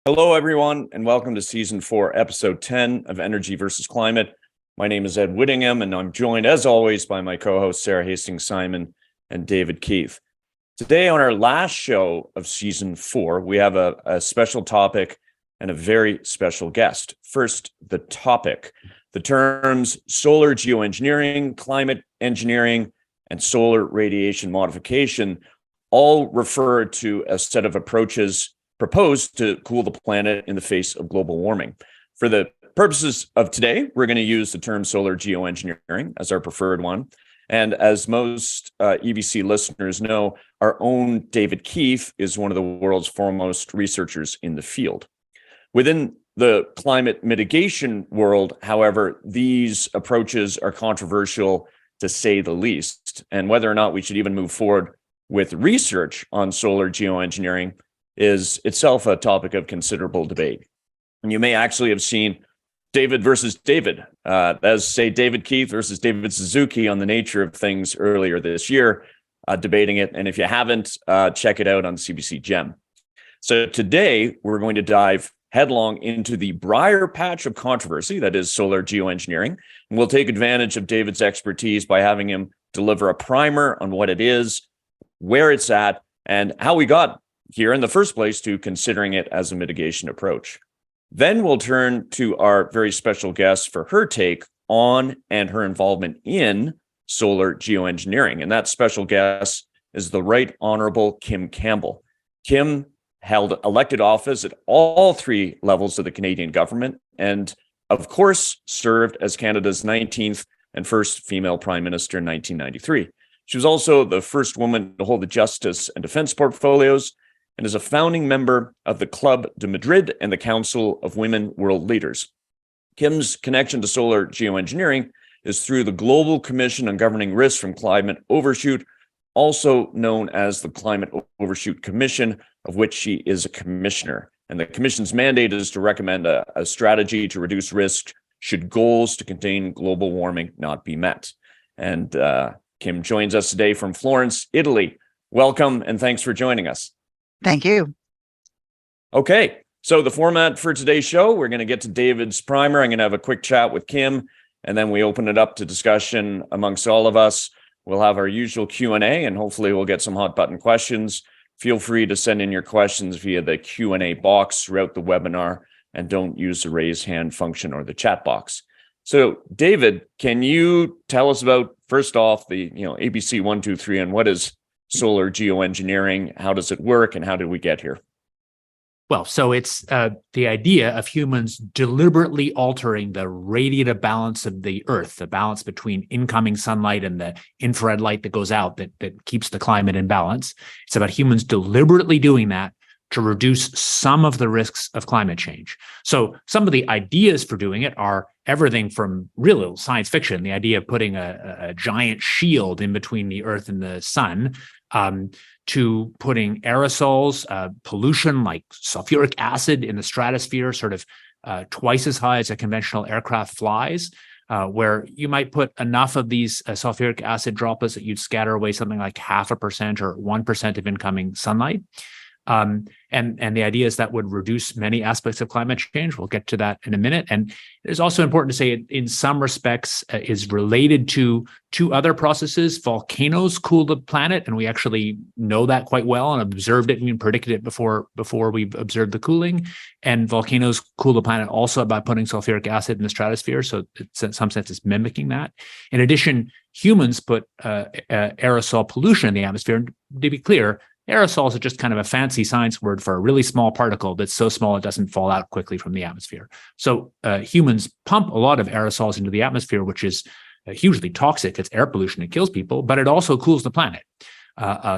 Hello, everyone, and welcome to Season 4, Episode 10 of Energy versus Climate. My name is Ed Whittingham, and I'm joined, as always, by my co-hosts Sarah Hastings-Simon and David Keith. Today, on our last show of Season 4, we have a special topic and a very special guest. First, the topic. The terms solar geoengineering, climate engineering, and solar radiation modification all refer to a set of approaches proposed to cool the planet in the face of global warming. For the purposes of today, we're going to use the term solar geoengineering as our preferred one. And as most EVC listeners know, our own David Keith is one of the world's foremost researchers in the field. Within the climate mitigation world, however, these approaches are controversial to say the least. And whether or not we should even move forward with research on solar geoengineering is itself a topic of considerable debate. And you may actually have seen David versus David, as say David Keith versus David Suzuki on the nature of things earlier this year, debating it. And if you haven't, check it out on CBC Gem. So today we're going to dive headlong into the briar patch of controversy that is solar geoengineering. And we'll take advantage of David's expertise by having him deliver a primer on what it is, where it's at, and how we got here in the first place to considering it as a mitigation approach. Then we'll turn to our very special guest for her take on and her involvement in solar geoengineering. And that special guest is the Right Honourable Kim Campbell. Kim held elected office at all three levels of the Canadian government and, of course, served as Canada's 19th and first female prime minister in 1993. She was also the first woman to hold the Justice and Defence portfolios and is a founding member of the Club de Madrid and the Council of Women World Leaders. Kim's connection to solar geoengineering is through the Global Commission on Governing Risks from Climate Overshoot, also known as the Climate Overshoot Commission, of which she is a commissioner. And the commission's mandate is to recommend a strategy to reduce risk should goals to contain global warming not be met. And Kim joins us today from Florence, Italy. Welcome, and thanks for joining us. Thank you. Okay, so the format for today's show, we're going to get to David's primer. I'm going to have a quick chat with Kim, and then we open it up to discussion amongst all of us. We'll have our usual Q&A, and hopefully we'll get some hot button questions. Feel free to send in your questions via the Q&A box throughout the webinar, and don't use the raise hand function or the chat box. So, David, can you tell us about, first off, the ABC 1, 2, 3, and what is solar geoengineering? How does it work, and how did we get here? Well, so it's the idea of humans deliberately altering the radiative balance of the Earth, the balance between incoming sunlight and the infrared light that goes out that keeps the climate in balance. It's about humans deliberately doing that to reduce some of the risks of climate change. So some of the ideas for doing it are everything from real science fiction, the idea of putting a giant shield in between the Earth and the sun, to putting aerosols, pollution like sulfuric acid in the stratosphere, sort of twice as high as a conventional aircraft flies, where you might put enough of these sulfuric acid droplets that you'd scatter away something like 0.5% or 1% of incoming sunlight. And the idea is that would reduce many aspects of climate change. We'll get to that in a minute. And it's also important to say it, in some respects, is related to two other processes. Volcanoes cool the planet, and we actually know that quite well and observed it and predicted it before we've observed the cooling. And volcanoes cool the planet also by putting sulfuric acid in the stratosphere. So it's, in some sense, it's mimicking that. In addition, humans put aerosol pollution in the atmosphere. And to be clear, aerosols are just kind of a fancy science word for a really small particle that's so small it doesn't fall out quickly from the atmosphere. So humans pump a lot of aerosols into the atmosphere, which is hugely toxic. It's air pollution. It kills people, but it also cools the planet.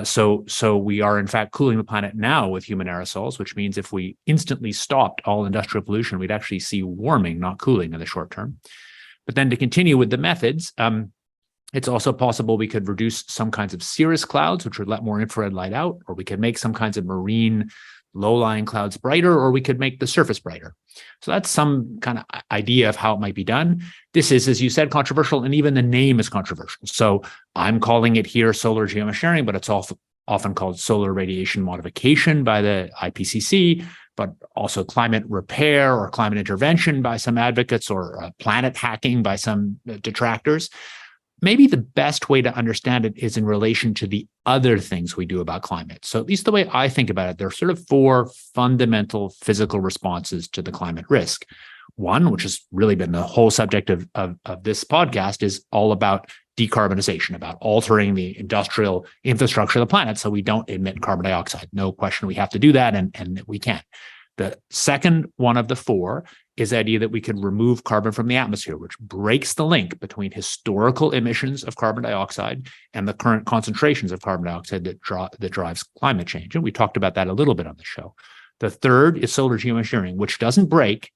So we are, in fact, cooling the planet now with human aerosols, which means if we instantly stopped all industrial pollution, we'd actually see warming, not cooling in the short term. But then to continue with the methods, it's also possible we could reduce some kinds of cirrus clouds, which would let more infrared light out, or we could make some kinds of marine low-lying clouds brighter, or we could make the surface brighter. So that's some kind of idea of how it might be done. This is, as you said, controversial, and even the name is controversial. So I'm calling it here solar geoengineering, but it's often called solar radiation modification by the IPCC. but also climate repair or climate intervention by some advocates, or planet hacking by some detractors. Maybe the best way to understand it is in relation to the other things we do about climate. So at least the way I think about it, there are sort of four fundamental physical responses to the climate risk. One, which has really been the whole subject of this podcast, is all about decarbonization, about altering the industrial infrastructure of the planet so we don't emit carbon dioxide. No question we have to do that, and we can. The second one of the four is the idea that we can remove carbon from the atmosphere, which breaks the link between historical emissions of carbon dioxide and the current concentrations of carbon dioxide that drives climate change. And we talked about that a little bit on the show. The third is solar geoengineering, which doesn't break,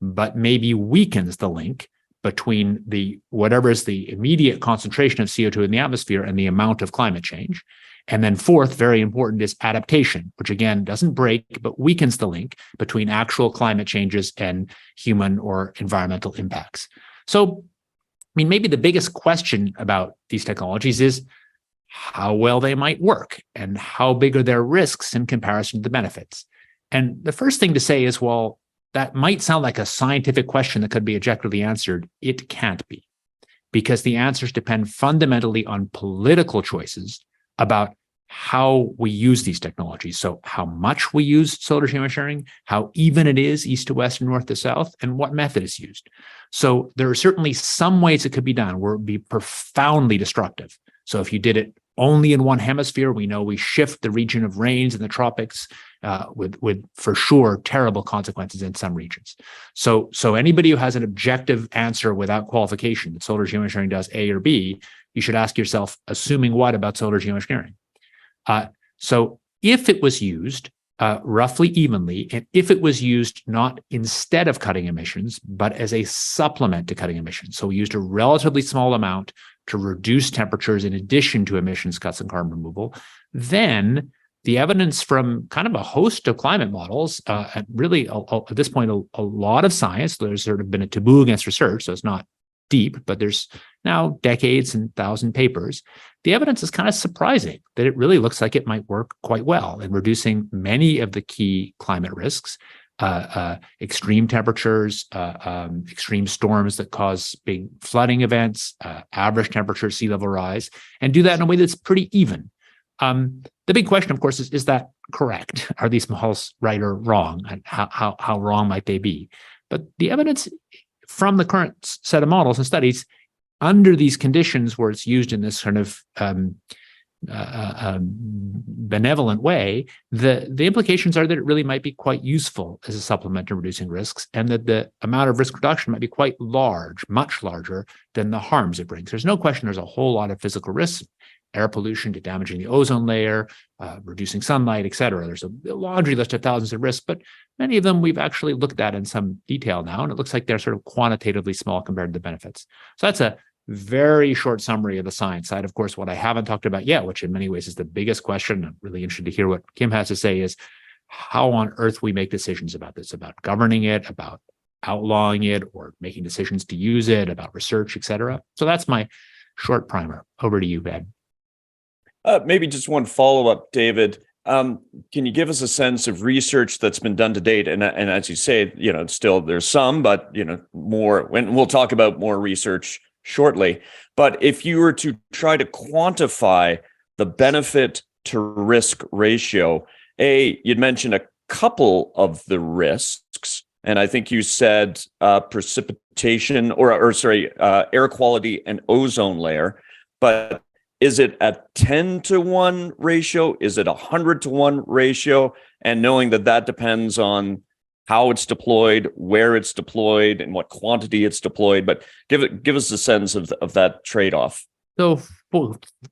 but maybe weakens the link between whatever is the immediate concentration of CO2 in the atmosphere and the amount of climate change. And then fourth, very important, is adaptation, which again doesn't break, but weakens the link between actual climate changes and human or environmental impacts. So, I mean, maybe the biggest question about these technologies is how well they might work and how big are their risks in comparison to the benefits. And the first thing to say is, well, that might sound like a scientific question that could be objectively answered. It can't be, because the answers depend fundamentally on political choices about how we use these technologies. So how much we use solar geoengineering, how even it is east to west and north to south, and what method is used. So there are certainly some ways it could be done where it would be profoundly destructive. So if you did it only in one hemisphere, we know we shift the region of rains in the tropics with for sure terrible consequences in some regions. So anybody who has an objective answer without qualification that solar geoengineering does A or B, you should ask yourself, assuming what about solar geoengineering? So if it was used roughly evenly, and if it was used not instead of cutting emissions, but as a supplement to cutting emissions, so we used a relatively small amount to reduce temperatures in addition to emissions cuts and carbon removal, then the evidence from kind of a host of climate models, and really at this point, a lot of science, there's sort of been a taboo against research, so it's not deep, but there's now decades and 1,000 papers. The evidence is kind of surprising that it really looks like it might work quite well in reducing many of the key climate risks, extreme temperatures, extreme storms that cause big flooding events, average temperature, sea level rise, and do that in a way that's pretty even. The big question, of course, is that correct? Are these models right or wrong? And how wrong might they be? But the evidence from the current set of models and studies under these conditions where it's used in this kind of benevolent way, the implications are that it really might be quite useful as a supplement to reducing risks, and that the amount of risk reduction might be quite large, much larger than the harms it brings. There's no question there's a whole lot of physical risks, air pollution to damaging the ozone layer, reducing sunlight, et cetera. There's a laundry list of thousands of risks, but many of them we've actually looked at in some detail now, and it looks like they're sort of quantitatively small compared to the benefits. So that's a very short summary of the science side. Of course, what I haven't talked about yet, which in many ways is the biggest question, I'm really interested to hear what Kim has to say, is how on earth we make decisions about this, about governing it, about outlawing it, or making decisions to use it, about research, et cetera. So that's my short primer. Over to you, Ben. Maybe just one follow-up, David. Can you give us a sense of research that's been done to date? And as you say, still there's some, but more. When we'll talk about more research shortly. But if you were to try to quantify the benefit to risk ratio, you'd mentioned a couple of the risks, and I think you said precipitation, air quality and ozone layer, but is it a 10-to-1 ratio? Is it a 100-to-1 ratio? And knowing that depends on how it's deployed, where it's deployed, and what quantity it's deployed. But give us a sense of that trade-off. So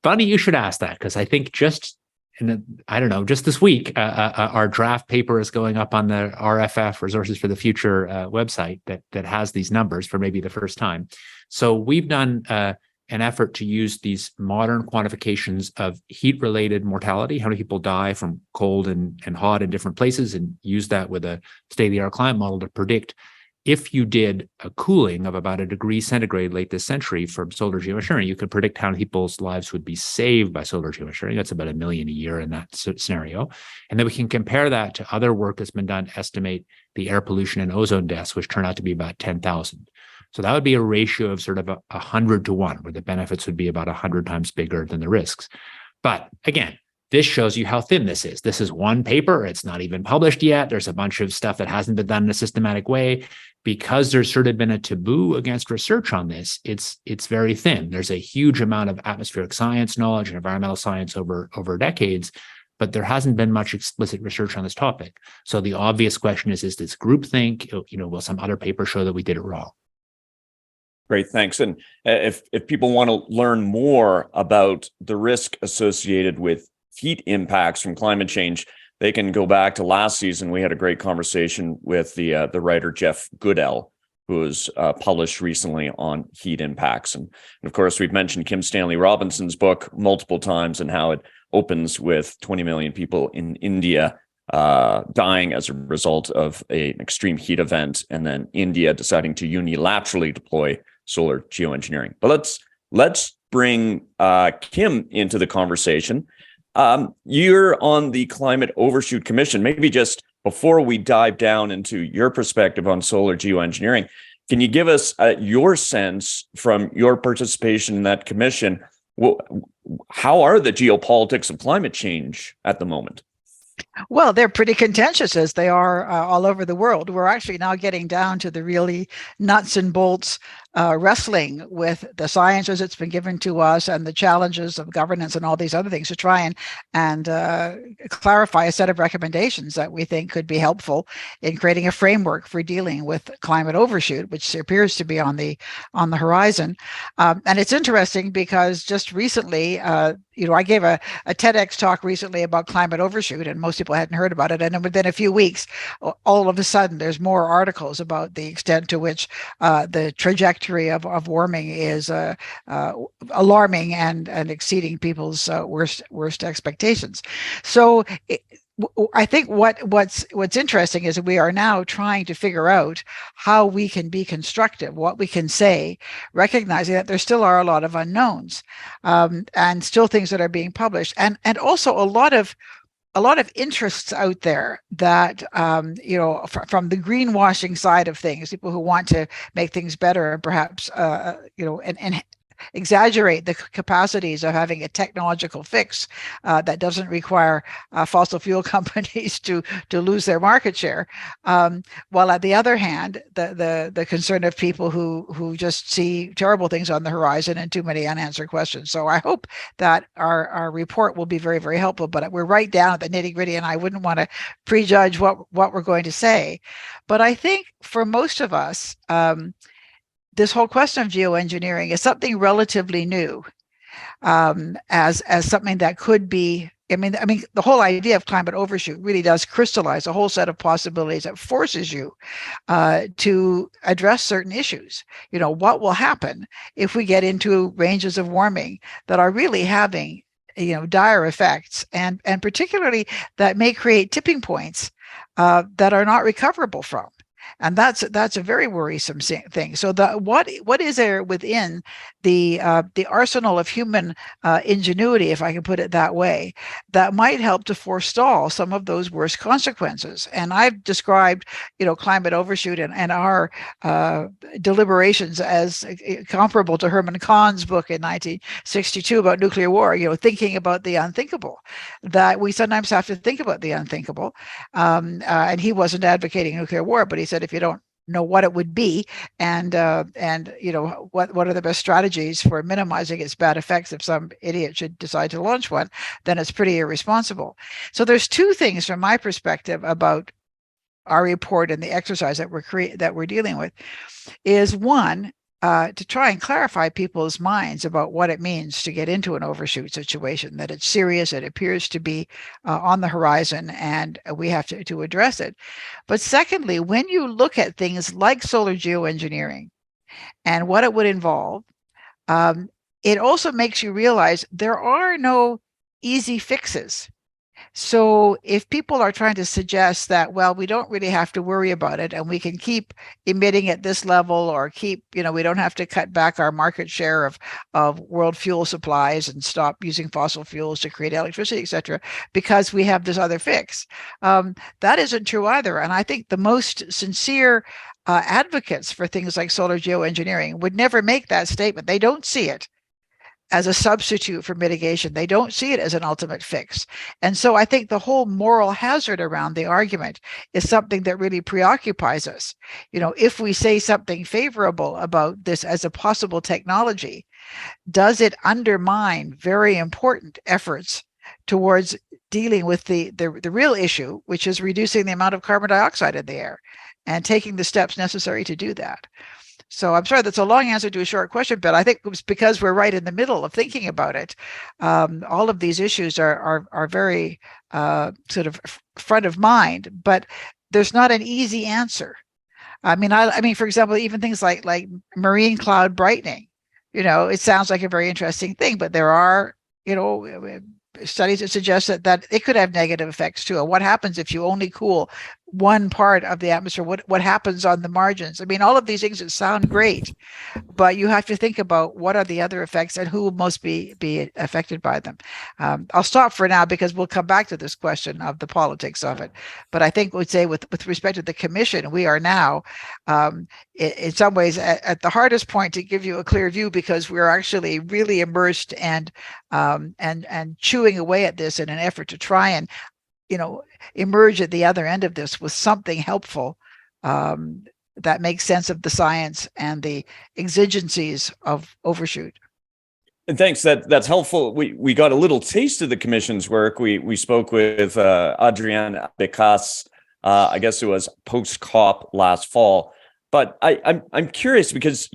funny you should ask that, because I think just this week, our draft paper is going up on the RFF, Resources for the Future website that has these numbers for maybe the first time. So we've done an effort to use these modern quantifications of heat-related mortality, how many people die from cold and hot in different places, and use that with a state-of-the-art climate model to predict if you did a cooling of about 1 degree centigrade late this century from solar geoengineering, you could predict how many people's lives would be saved by solar geoengineering. That's about 1 million a year in that scenario. And then we can compare that to other work that's been done to estimate the air pollution and ozone deaths, which turn out to be about 10,000. So that would be a ratio of sort of 100 to 1, where the benefits would be about 100 times bigger than the risks. But again, this shows you how thin this is. This is one paper. It's not even published yet. There's a bunch of stuff that hasn't been done in a systematic way. Because there's sort of been a taboo against research on this, it's very thin. There's a huge amount of atmospheric science knowledge and environmental science over decades, but there hasn't been much explicit research on this topic. So the obvious question is this groupthink? Will some other paper show that we did it wrong? Great, thanks. And if people want to learn more about the risk associated with heat impacts from climate change, they can go back to last season. We had a great conversation with the writer Jeff Goodell, who was published recently on heat impacts. And of course, we've mentioned Kim Stanley Robinson's book multiple times and how it opens with 20 million people in India dying as a result of an extreme heat event, and then India deciding to unilaterally deploy solar geoengineering. But let's bring Kim into the conversation. You're on the Climate Overshoot Commission. Maybe just before we dive down into your perspective on solar geoengineering, can you give us your sense from your participation in that commission? How are the geopolitics of climate change at the moment? Well, they're pretty contentious, as they are all over the world. We're actually now getting down to the really nuts and bolts wrestling with the science as it's been given to us and the challenges of governance and all these other things to try and clarify a set of recommendations that we think could be helpful in creating a framework for dealing with climate overshoot, which appears to be on the horizon. And it's interesting because just recently, I gave a TEDx talk recently about climate overshoot, and most people hadn't heard about it. And then within a few weeks, all of a sudden, there's more articles about the extent to which the trajectory of warming is alarming and exceeding people's worst expectations. So I think what's interesting is that we are now trying to figure out how we can be constructive, what we can say, recognizing that there still are a lot of unknowns and still things that are being published, and also a lot of interests out there that, from the greenwashing side of things, people who want to make things better and perhaps, and exaggerate the capacities of having a technological fix that doesn't require fossil fuel companies to lose their market share. While at the other hand, the concern of people who just see terrible things on the horizon and too many unanswered questions. So I hope that our report will be very, very helpful, but we're right down at the nitty gritty, and I wouldn't want to prejudge what we're going to say. But I think for most of us, this whole question of geoengineering is something relatively new, as something that could be. I mean, the whole idea of climate overshoot really does crystallize a whole set of possibilities that forces you to address certain issues. What will happen if we get into ranges of warming that are really having, dire effects, and particularly that may create tipping points that are not recoverable from. And that's a very worrisome thing. So what is there within the arsenal of human ingenuity, if I can put it that way, that might help to forestall some of those worst consequences? And I've described, climate overshoot and our deliberations as comparable to Herman Kahn's book in 1962 about nuclear war. Thinking about the unthinkable. That we sometimes have to think about the unthinkable. And he wasn't advocating nuclear war, but he said, if you don't know what it would be and what are the best strategies for minimizing its bad effects if some idiot should decide to launch one, then it's pretty irresponsible. So there's two things from my perspective about our report and the exercise that we're dealing with. Is one, to try and clarify people's minds about what it means to get into an overshoot situation, that it's serious, it appears to be on the horizon, and we have to address it. But secondly, when you look at things like solar geoengineering and what it would involve, it also makes you realize there are no easy fixes. So if people are trying to suggest that, well, we don't really have to worry about it and we can keep emitting at this level, or keep, we don't have to cut back our market share of world fuel supplies and stop using fossil fuels to create electricity, et cetera, because we have this other fix. That isn't true either. And I think the most sincere advocates for things like solar geoengineering would never make that statement. They don't see it as a substitute for mitigation. They don't see it as an ultimate fix. And so I think the whole moral hazard around the argument is something that really preoccupies us. If we say something favorable about this as a possible technology, does it undermine very important efforts towards dealing with the real issue, which is reducing the amount of carbon dioxide in the air and taking the steps necessary to do that? So I'm sorry, that's a long answer to a short question, but I think it was because we're right in the middle of thinking about it. All of these issues are very sort of front of mind, but there's not an easy answer. I mean, for example, even things like marine cloud brightening, it sounds like a very interesting thing, but there are, studies that suggest that it could have negative effects too. And what happens if you only cool one part of the atmosphere? What happens on the margins? I mean, all of these things that sound great, but you have to think about what are the other effects and who will most be affected by them. I'll stop for now because we'll come back to this question of the politics of it. But I think we'd say with respect to the commission, we are now in some ways at the hardest point to give you a clear view, because we're actually really immersed and chewing away at this in an effort to try and emerge at the other end of this with something helpful that makes sense of the science and the exigencies of overshoot. And thanks. That's helpful. We got a little taste of the commission's work. We spoke with Adrienne Becas, I guess it was post-COP last fall. But I'm curious because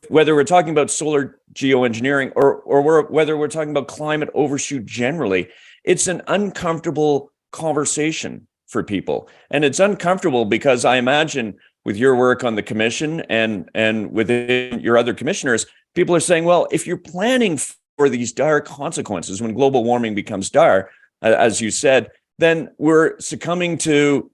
whether we're talking about solar geoengineering or whether we're talking about climate overshoot generally, it's an uncomfortable conversation for people. And it's uncomfortable because I imagine with your work on the commission and within your other commissioners, people are saying, well, if you're planning for these dire consequences when global warming becomes dire, as you said, then we're succumbing to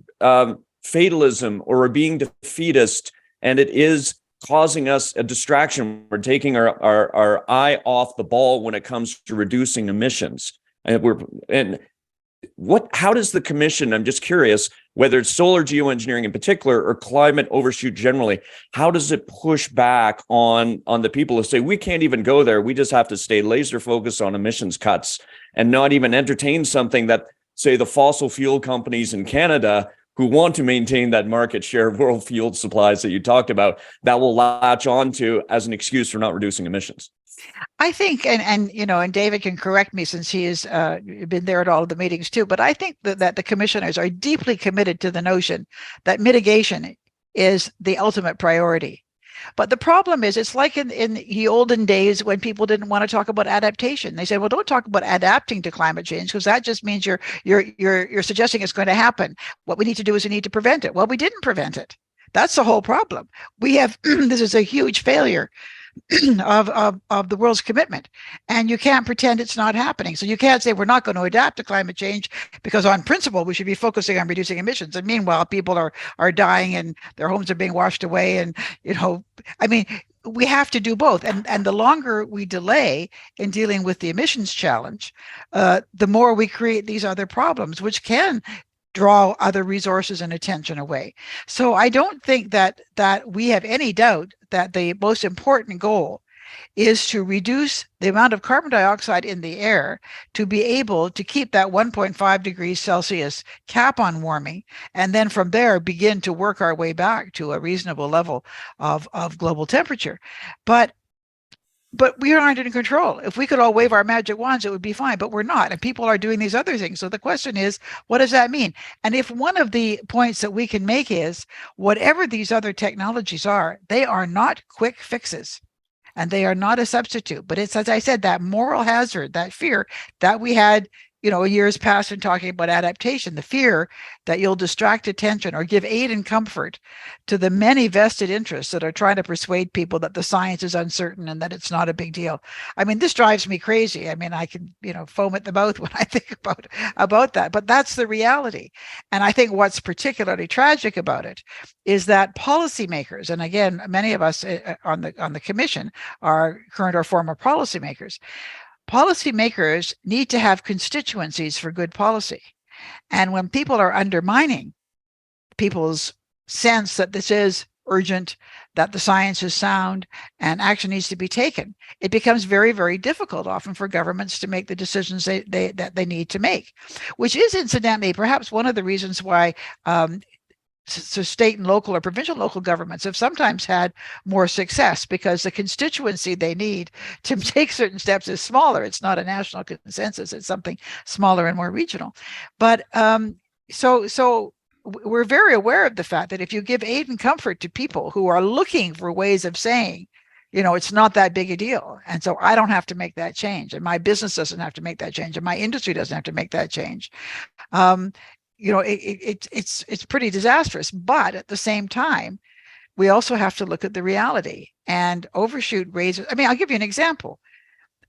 fatalism, or we're being defeatist, and it is causing us a distraction. We're taking our eye off the ball when it comes to reducing emissions. How does the commission, I'm just curious, whether it's solar geoengineering in particular or climate overshoot generally, how does it push back on the people who say we can't even go there, we just have to stay laser focused on emissions cuts and not even entertain something that, say, the fossil fuel companies in Canada who want to maintain that market share of world fuel supplies that you talked about, that will latch on to as an excuse for not reducing emissions? I think, and David can correct me since he has been there at all of the meetings too, but I think that the commissioners are deeply committed to the notion that mitigation is the ultimate priority. But the problem is, it's like in the olden days when people didn't want to talk about adaptation. They said, well, don't talk about adapting to climate change, because that just means you're suggesting it's going to happen. What we need to do is we need to prevent it. Well, we didn't prevent it. That's the whole problem. We have this is a huge failure of the world's commitment, and you can't pretend it's not happening. So you can't say we're not going to adapt to climate change because on principle we should be focusing on reducing emissions, and meanwhile people are dying and their homes are being washed away. And we have to do both, and the longer we delay in dealing with the emissions challenge, the more we create these other problems which can draw other resources and attention away. So I don't think that we have any doubt that the most important goal is to reduce the amount of carbon dioxide in the air to be able to keep that 1.5 degrees Celsius cap on warming, and then from there begin to work our way back to a reasonable level of global temperature. But we aren't in control. If we could all wave our magic wands, it would be fine, but we're not. And people are doing these other things. So the question is, what does that mean? And if one of the points that we can make is, whatever these other technologies are, they are not quick fixes and they are not a substitute. But it's, as I said, that moral hazard, that fear that we had years past in talking about adaptation, the fear that you'll distract attention or give aid and comfort to the many vested interests that are trying to persuade people that the science is uncertain and that it's not a big deal. I mean, this drives me crazy. I mean, I can, foam at the mouth when I think about that, but that's the reality. And I think what's particularly tragic about it is that policymakers, and again, many of us on the commission are current or former policymakers. Policymakers need to have constituencies for good policy. And when people are undermining people's sense that this is urgent, that the science is sound, and action needs to be taken, it becomes very, very difficult often for governments to make the decisions that they need to make, which is incidentally perhaps one of the reasons why so state and local or provincial local governments have sometimes had more success, because the constituency they need to take certain steps is smaller. It's not a national consensus. It's something smaller and more regional. But so we're very aware of the fact that if you give aid and comfort to people who are looking for ways of saying, it's not that big a deal, and so I don't have to make that change, and my business doesn't have to make that change, and my industry doesn't have to make that change, it's pretty disastrous. But at the same time, we also have to look at the reality, and overshoot raises. I mean, I'll give you an example.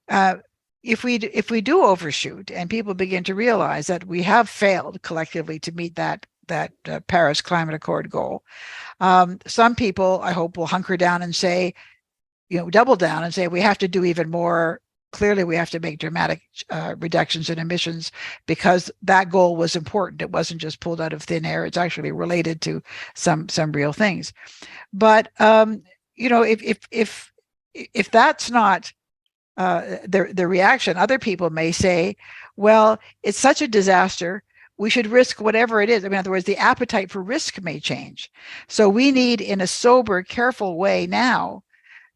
If we do overshoot, and people begin to realize that we have failed collectively to meet that Paris Climate Accord goal, some people, I hope, will hunker down and say, double down and say we have to do even more. Clearly, we have to make dramatic reductions in emissions, because that goal was important. It wasn't just pulled out of thin air. It's actually related to some real things. But if that's not the reaction, other people may say, well, it's such a disaster, we should risk whatever it is. I mean, in other words, the appetite for risk may change. So we need, in a sober, careful way now,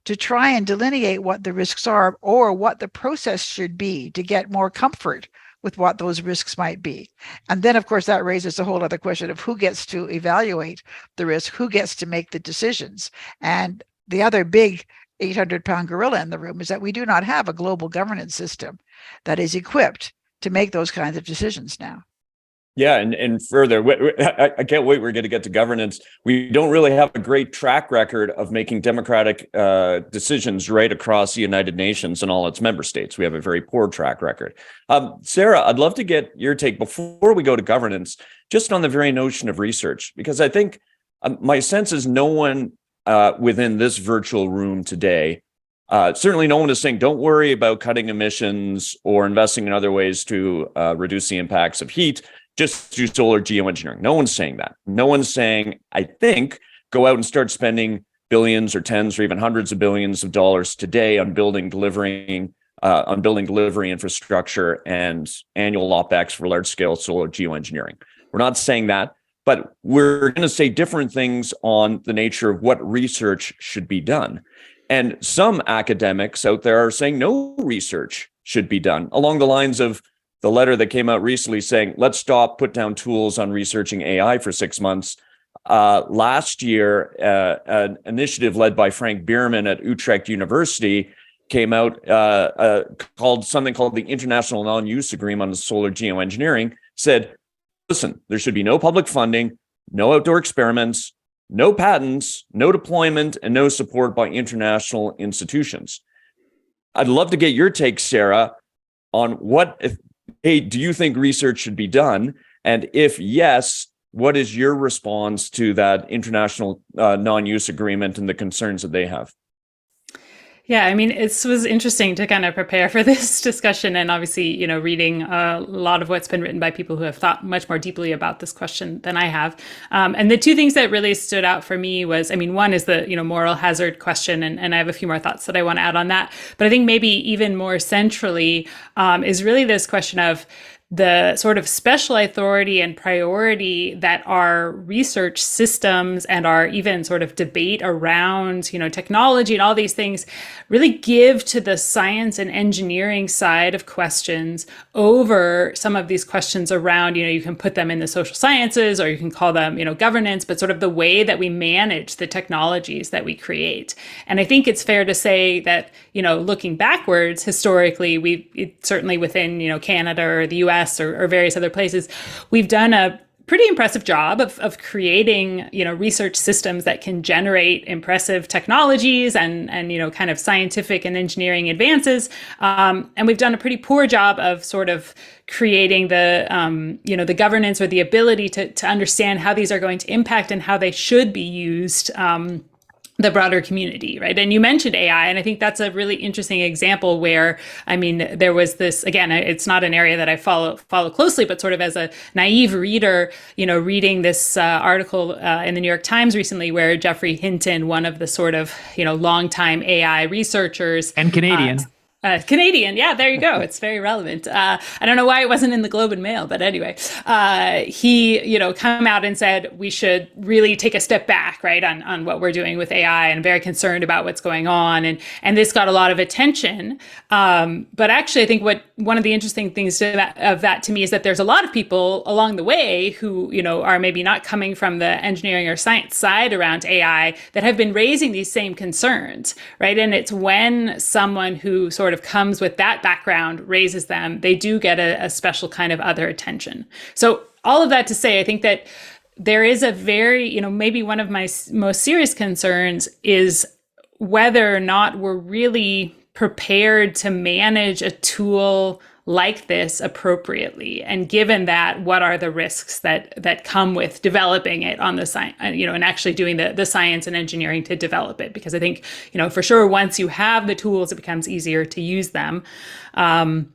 to try and delineate what the risks are, or what the process should be to get more comfort with what those risks might be. And then, of course, that raises a whole other question of who gets to evaluate the risk, who gets to make the decisions. And the other big 800-pound gorilla in the room is that we do not have a global governance system that is equipped to make those kinds of decisions now. Yeah, and further, I can't wait. We're going to get to governance. We don't really have a great track record of making democratic decisions right across the United Nations and all its member states. We have a very poor track record. Sarah, I'd love to get your take before we go to governance, just on the very notion of research, because I think my sense is no one within this virtual room today, certainly no one is saying, don't worry about cutting emissions or investing in other ways to reduce the impacts of heat. Just do solar geoengineering. No one's saying that. No one's saying, I think, go out and start spending billions or tens or even hundreds of billions of dollars today on building delivery infrastructure and annual OpEx for large-scale solar geoengineering. We're not saying that, but we're going to say different things on the nature of what research should be done. And some academics out there are saying no research should be done, along the lines of the letter that came out recently saying, let's stop, put down tools on researching AI for 6 months. Last year, an initiative led by Frank Bierman at Utrecht University came out called the International Non-Use Agreement on Solar Geoengineering, said, listen, there should be no public funding, no outdoor experiments, no patents, no deployment, and no support by international institutions. I'd love to get your take, Sarah, on do you think research should be done? And if yes, what is your response to that international non-use agreement and the concerns that they have? Yeah, I mean, it was interesting to kind of prepare for this discussion, and obviously, reading a lot of what's been written by people who have thought much more deeply about this question than I have. And the two things that really stood out for me was, one is the, moral hazard question, and I have a few more thoughts that I want to add on that. But I think maybe even more centrally is really this question of the sort of special authority and priority that our research systems and our even sort of debate around, technology and all these things really give to the science and engineering side of questions over some of these questions around, you can put them in the social sciences or you can call them, governance, but sort of the way that we manage the technologies that we create. And I think it's fair to say that, looking backwards, historically, certainly within, Canada or the US, US or various other places, we've done a pretty impressive job of creating, research systems that can generate impressive technologies and kind of scientific and engineering advances. And we've done a pretty poor job of sort of creating the, the governance or the ability to understand how these are going to impact and how they should be used, the broader community, right? And you mentioned AI, and I think that's a really interesting example where, there was this, again, it's not an area that I follow closely, but sort of as a naive reader, reading this article in the New York Times recently where Geoffrey Hinton, one of the sort of, longtime AI researchers. And Canadian. Canadian. Yeah, there you go. It's very relevant. I don't know why it wasn't in the Globe and Mail, but anyway, he, come out and said, we should really take a step back, right, on what we're doing with AI, and very concerned about what's going on. And this got a lot of attention. But actually, I think one of the interesting things of that to me is that there's a lot of people along the way who, are maybe not coming from the engineering or science side around AI that have been raising these same concerns, right? And it's when someone who sort of comes with that background raises them, they do get a special kind of other attention. So all of that to say, I think that there is a very, maybe one of my most serious concerns is whether or not we're really prepared to manage a tool like this appropriately. And given that, what are the risks that come with developing it on the science, and actually doing the science and engineering to develop it? Because I think, for sure, once you have the tools, it becomes easier to use them. And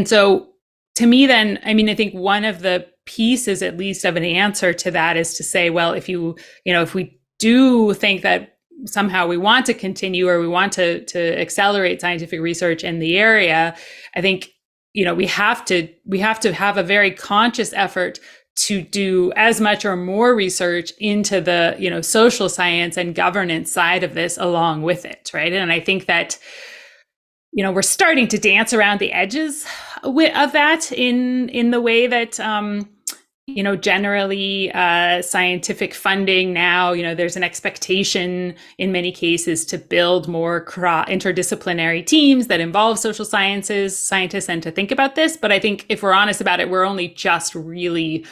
so to me, then, I think one of the pieces, at least, of an answer to that is to say, well, if we do think that somehow we want to continue or we want to accelerate scientific research in the area, I think, we have to have a very conscious effort to do as much or more research into the, social science and governance side of this along with it, right? And I think that, we're starting to dance around the edges of that in the way that, generally scientific funding now, there's an expectation in many cases to build more interdisciplinary teams that involve social scientists and to think about this. But I think if we're honest about it, we're only just really,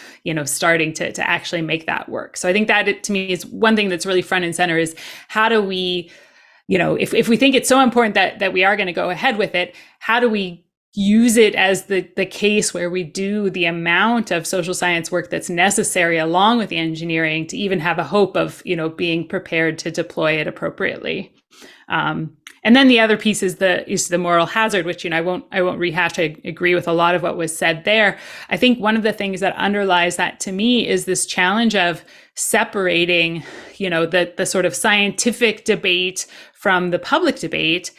starting to actually make that work. So I think that to me is one thing that's really front and center is how do we, if we think it's so important that we are going to go ahead with it, how do we use it as the case where we do the amount of social science work that's necessary along with the engineering to even have a hope of, being prepared to deploy it appropriately. And then the other piece is the moral hazard, which, I won't rehash. I agree with a lot of what was said there. I think one of the things that underlies that to me is this challenge of separating, the sort of scientific debate from the public debate.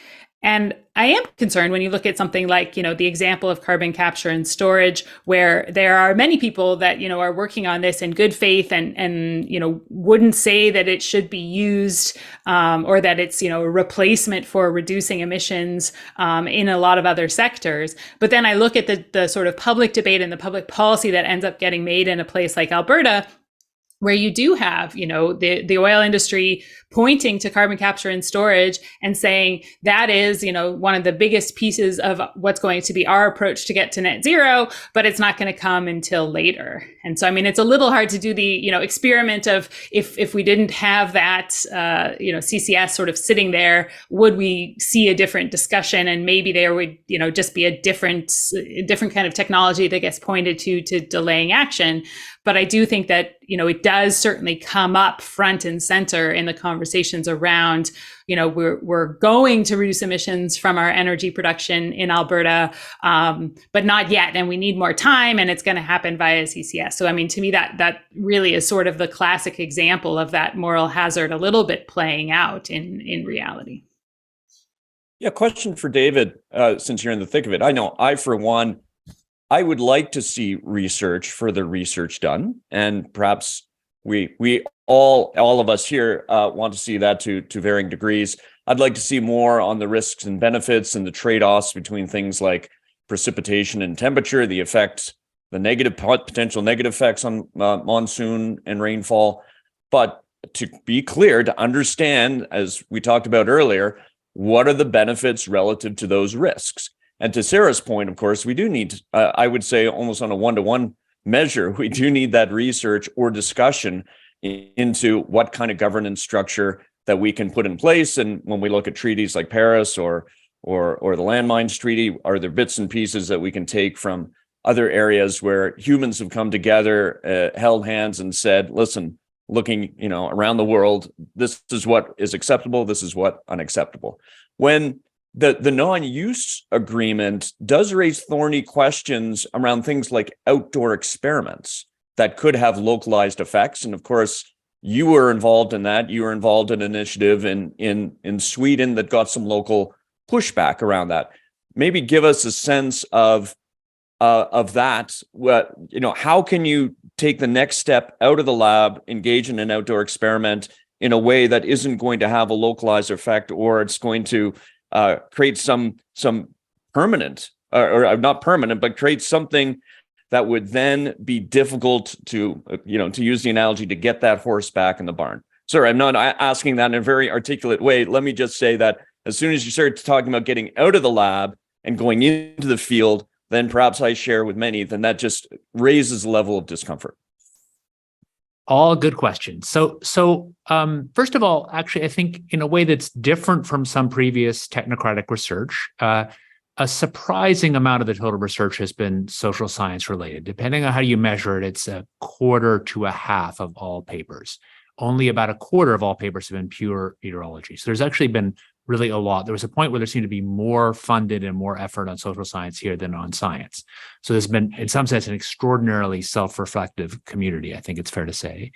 And I am concerned when you look at something like, the example of carbon capture and storage, where there are many people that, are working on this in good faith and wouldn't say that it should be used or that it's, a replacement for reducing emissions in a lot of other sectors. But then I look at the sort of public debate and the public policy that ends up getting made in a place like Alberta, where you do have, the oil industry pointing to carbon capture and storage and saying that is, one of the biggest pieces of what's going to be our approach to get to net zero, but it's not going to come until later. And so, it's a little hard to do the, experiment of if we didn't have that, CCS sort of sitting there, would we see a different discussion? And maybe there would, just be a different kind of technology that gets pointed to delaying action. But I do think that, it does certainly come up front and center in the conversations around, we're going to reduce emissions from our energy production in Alberta, but not yet. And we need more time, and it's going to happen via CCS. So, to me, that really is sort of the classic example of that moral hazard a little bit playing out in reality. Yeah, question for David, since you're in the thick of it. I know for one, I would like to see further research done, and perhaps we all of us here want to see that to varying degrees. I'd like to see more on the risks and benefits and the trade-offs between things like precipitation and temperature, the potential negative effects on monsoon and rainfall. But to be clear, to understand, as we talked about earlier, what are the benefits relative to those risks? And to Sarah's point, of course, we do need, I would say almost on a one-to-one measure, we do need that research or discussion into what kind of governance structure that we can put in place. And when we look at treaties like Paris or the Landmines Treaty, are there bits and pieces that we can take from other areas where humans have come together, held hands and said, listen, looking, around the world, this is what is acceptable, this is what unacceptable. When the non-use agreement does raise thorny questions around things like outdoor experiments that could have localized effects. And of course, you were involved in that. You were involved in an initiative in Sweden that got some local pushback around that. Maybe give us a sense of that. How can you take the next step out of the lab, engage in an outdoor experiment in a way that isn't going to have a localized effect, or it's going to create some permanent, or not permanent, but create something that would then be difficult to use the analogy, to get that horse back in the barn. Sorry, I'm not asking that in a very articulate way. Let me just say that as soon as you start talking about getting out of the lab and going into the field, then perhaps I share with many, then that just raises the level of discomfort. All good questions. So first of all, actually, I think in a way that's different from some previous technocratic research, a surprising amount of the total research has been social science related. Depending on how you measure it, it's a quarter to a half of all papers. Only about a quarter of all papers have been pure meteorology. So there's actually been really a lot. There was a point where there seemed to be more funded and more effort on social science here than on science. So there's been, in some sense, an extraordinarily self-reflective community, I think it's fair to say.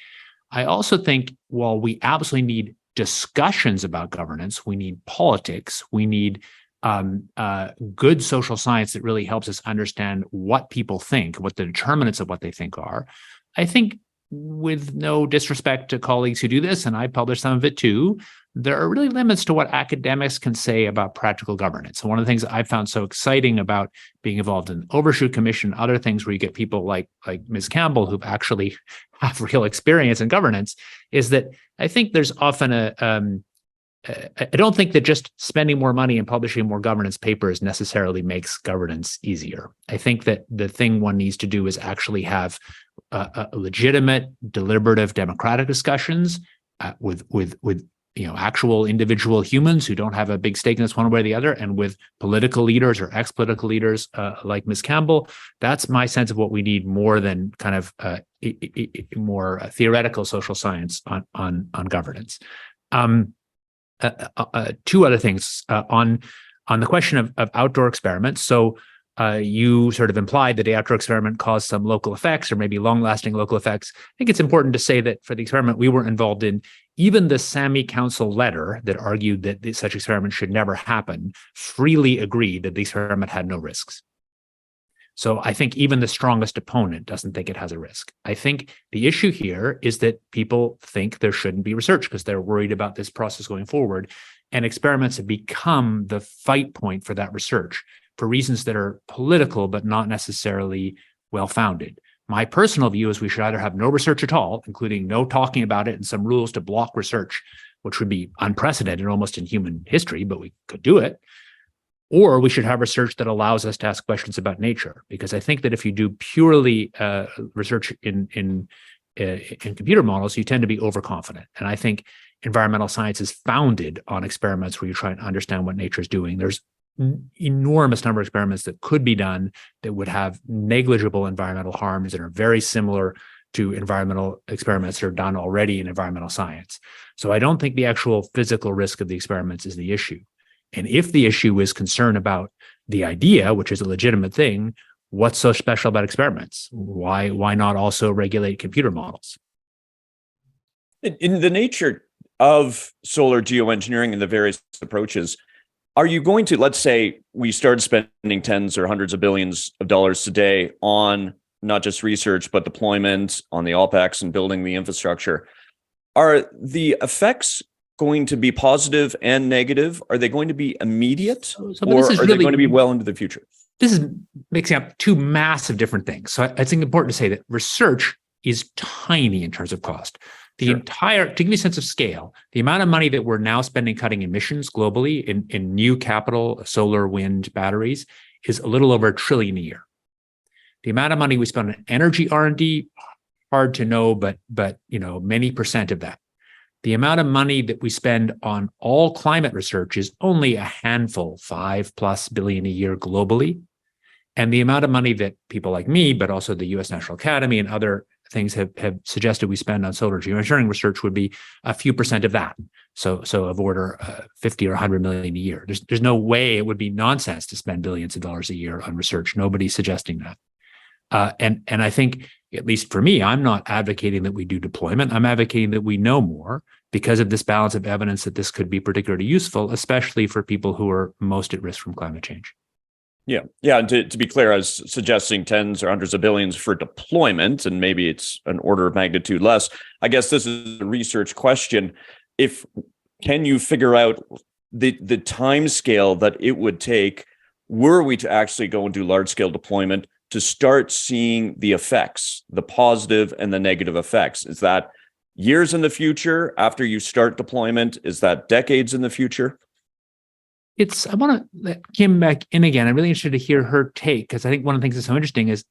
I also think while we absolutely need discussions about governance, we need politics, we need good social science that really helps us understand what people think, what the determinants of what they think are. I think, with no disrespect to colleagues who do this, and I publish some of it too, there are really limits to what academics can say about practical governance. And one of the things that I found so exciting about being involved in the Overshoot Commission, other things where you get people like Ms. Campbell who actually have real experience in governance, is that I think there's often I don't think that just spending more money and publishing more governance papers necessarily makes governance easier. I think that the thing one needs to do is actually have legitimate, deliberative, democratic discussions with actual individual humans who don't have a big stake in this one way or the other, and with political leaders or ex-political leaders like Ms. Campbell. That's my sense of what we need, more than kind of more theoretical social science on governance. Two other things on the question of outdoor experiments. So you sort of implied that the outdoor experiment caused some local effects, or maybe long-lasting local effects. I think it's important to say that for the experiment we were involved in, even the Sami Council letter that argued that such experiments should never happen freely agreed that the experiment had no risks. So I think even the strongest opponent doesn't think it has a risk. I think the issue here is that people think there shouldn't be research because they're worried about this process going forward. And experiments have become the fight point for that research for reasons that are political, but not necessarily well-founded. My personal view is we should either have no research at all, including no talking about it and some rules to block research, which would be unprecedented almost in human history, but we could do it. Or we should have research that allows us to ask questions about nature, because I think that if you do purely research in computer models, you tend to be overconfident. And I think environmental science is founded on experiments where you try and understand what nature is doing. There's an enormous number of experiments that could be done that would have negligible environmental harms and are very similar to environmental experiments that are done already in environmental science. So I don't think the actual physical risk of the experiments is the issue. And if the issue is concern about the idea, which is a legitimate thing, what's so special about experiments? Why not also regulate computer models? In the nature of solar geoengineering and the various approaches, are you going to, let's say we start spending tens or hundreds of billions of dollars today on not just research, but deployment on the OpEx and building the infrastructure, are the effects going to be positive and negative? Are they going to be immediate, or are they going to be well into the future? This is mixing up two massive different things. So I think it's important to say that research is tiny in terms of cost. The entire, to give you a sense of scale, the amount of money that we're now spending cutting emissions globally in new capital, solar, wind, batteries, is a little over $1 trillion a year. The amount of money we spend on energy R&D, hard to know, but many percent of that. The amount of money that we spend on all climate research is only a handful, $5+ billion a year globally. And the amount of money that people like me, but also the U.S. National Academy and other things have suggested we spend on solar geoengineering research would be a few percent of that. So of order 50 or 100 million a year. There's no way, it would be nonsense to spend billions of dollars a year on research. Nobody's suggesting that. And I think, at least for me, I'm not advocating that we do deployment. I'm advocating that we know more because of this balance of evidence that this could be particularly useful, especially for people who are most at risk from climate change. Yeah. And to be clear, I was suggesting tens or hundreds of billions for deployment, and maybe it's an order of magnitude less. I guess this is a research question. Can you figure out the time scale that it would take were we to actually go and do large scale deployment to start seeing the effects, the positive and the negative effects? Is that years in the future after you start deployment? Is that decades in the future? I want to let Kim back in again. I'm really interested to hear her take, because I think one of the things that's so interesting is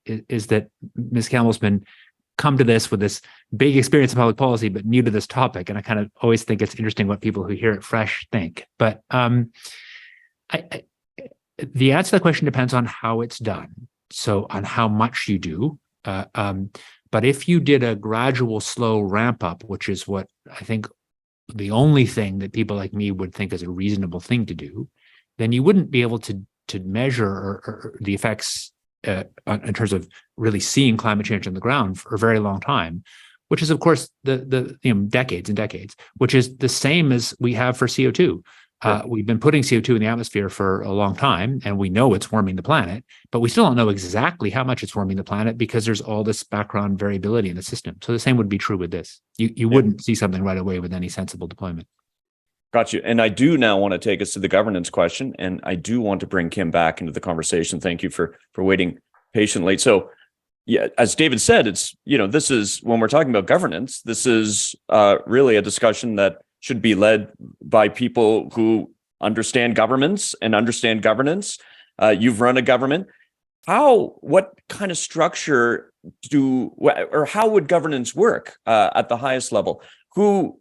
that Ms. Campbell's been come to this with this big experience in public policy, but new to this topic. And I kind of always think it's interesting what people who hear it fresh think. But the answer to the question depends on how it's done. So on how much you do. But if you did a gradual, slow ramp up, which is what I think the only thing that people like me would think is a reasonable thing to do, then you wouldn't be able to measure or the effects in terms of really seeing climate change on the ground for a very long time, which is, of course, the decades and decades, which is the same as we have for CO2. We've been putting CO2 in the atmosphere for a long time, and we know it's warming the planet, but we still don't know exactly how much it's warming the planet because there's all this background variability in the system. So the same would be true with this. You wouldn't see something right away with any sensible deployment. Got you. And I do now want to take us to the governance question, and I do want to bring Kim back into the conversation. Thank you for waiting patiently. So, yeah, as David said, it's, this is, when we're talking about governance, this is really a discussion that should be led by people who understand governments and understand governance. You've run a government. What kind of structure how would governance work at the highest level? Who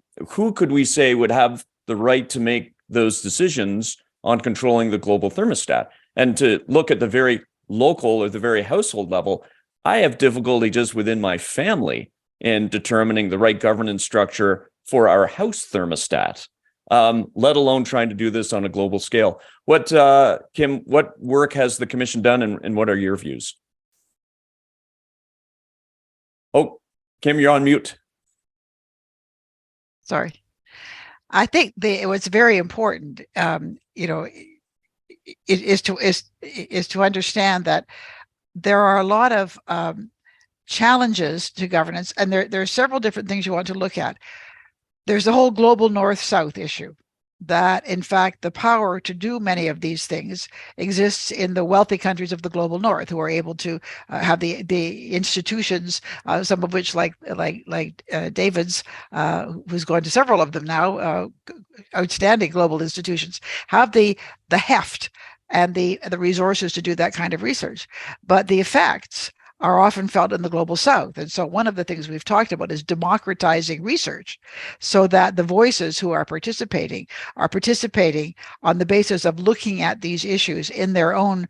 could we say would have the right to make those decisions on controlling the global thermostat? And to look at the very local or the very household level, I have difficulty just within my family in determining the right governance structure for our house thermostat, let alone trying to do this on a global scale. Kim, what work has the commission done, and what are your views? Oh, Kim, you're on mute. Sorry. I think it was very important, is to understand that there are a lot of challenges to governance, and there are several different things you want to look at. There's the whole global north-south issue, that in fact the power to do many of these things exists in the wealthy countries of the global north, who are able to have the institutions, some of which like David's, who's going to several of them now, outstanding global institutions, have the heft and the resources to do that kind of research. But the effects are often felt in the global south. And so one of the things we've talked about is democratizing research, so that the voices who are participating on the basis of looking at these issues in their own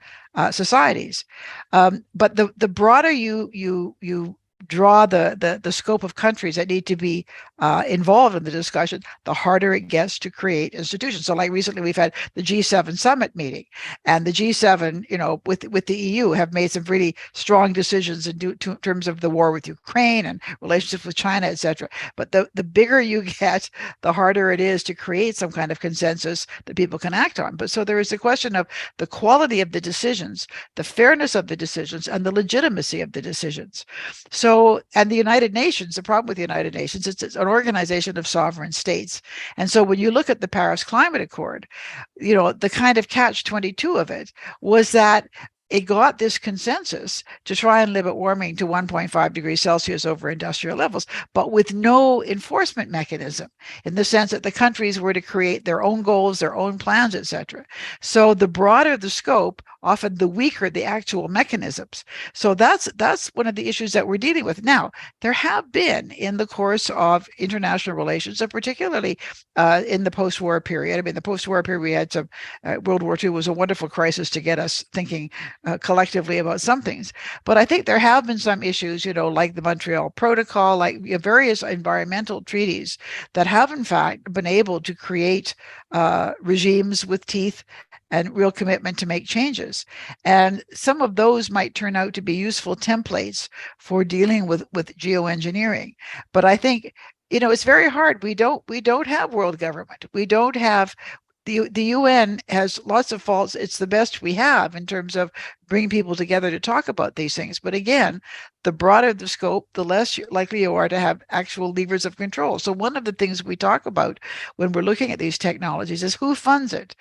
societies. But the broader you draw the scope of countries that need to be involved in the discussion, the harder it gets to create institutions. So like recently we've had the G7 summit meeting, and the G7, with the EU have made some really strong decisions in terms of the war with Ukraine and relationships with China, etc. But the bigger you get, the harder it is to create some kind of consensus that people can act on. But so there is a question of the quality of the decisions, the fairness of the decisions, and the legitimacy of the decisions. So, and the United Nations, the problem with the United Nations, it's an organization of sovereign states. And so when you look at the Paris Climate Accord, the kind of catch-22 of it was that it got this consensus to try and limit warming to 1.5 degrees Celsius over industrial levels, but with no enforcement mechanism, in the sense that the countries were to create their own goals, their own plans, etc. So the broader the scope, often the weaker the actual mechanisms. So that's one of the issues that we're dealing with. Now, there have been, in the course of international relations, and particularly in the post-war period, I mean, the post-war period, we had some, World War II was a wonderful crisis to get us thinking collectively about some things. But I think there have been some issues, like the Montreal Protocol, like various environmental treaties that have in fact been able to create regimes with teeth and real commitment to make changes. And some of those might turn out to be useful templates for dealing with geoengineering. But I think, it's very hard. We don't have world government. We don't have the UN has lots of faults. It's the best we have in terms of bringing people together to talk about these things. But again, the broader the scope, the less likely you are to have actual levers of control. So one of the things we talk about when we're looking at these technologies is who funds it,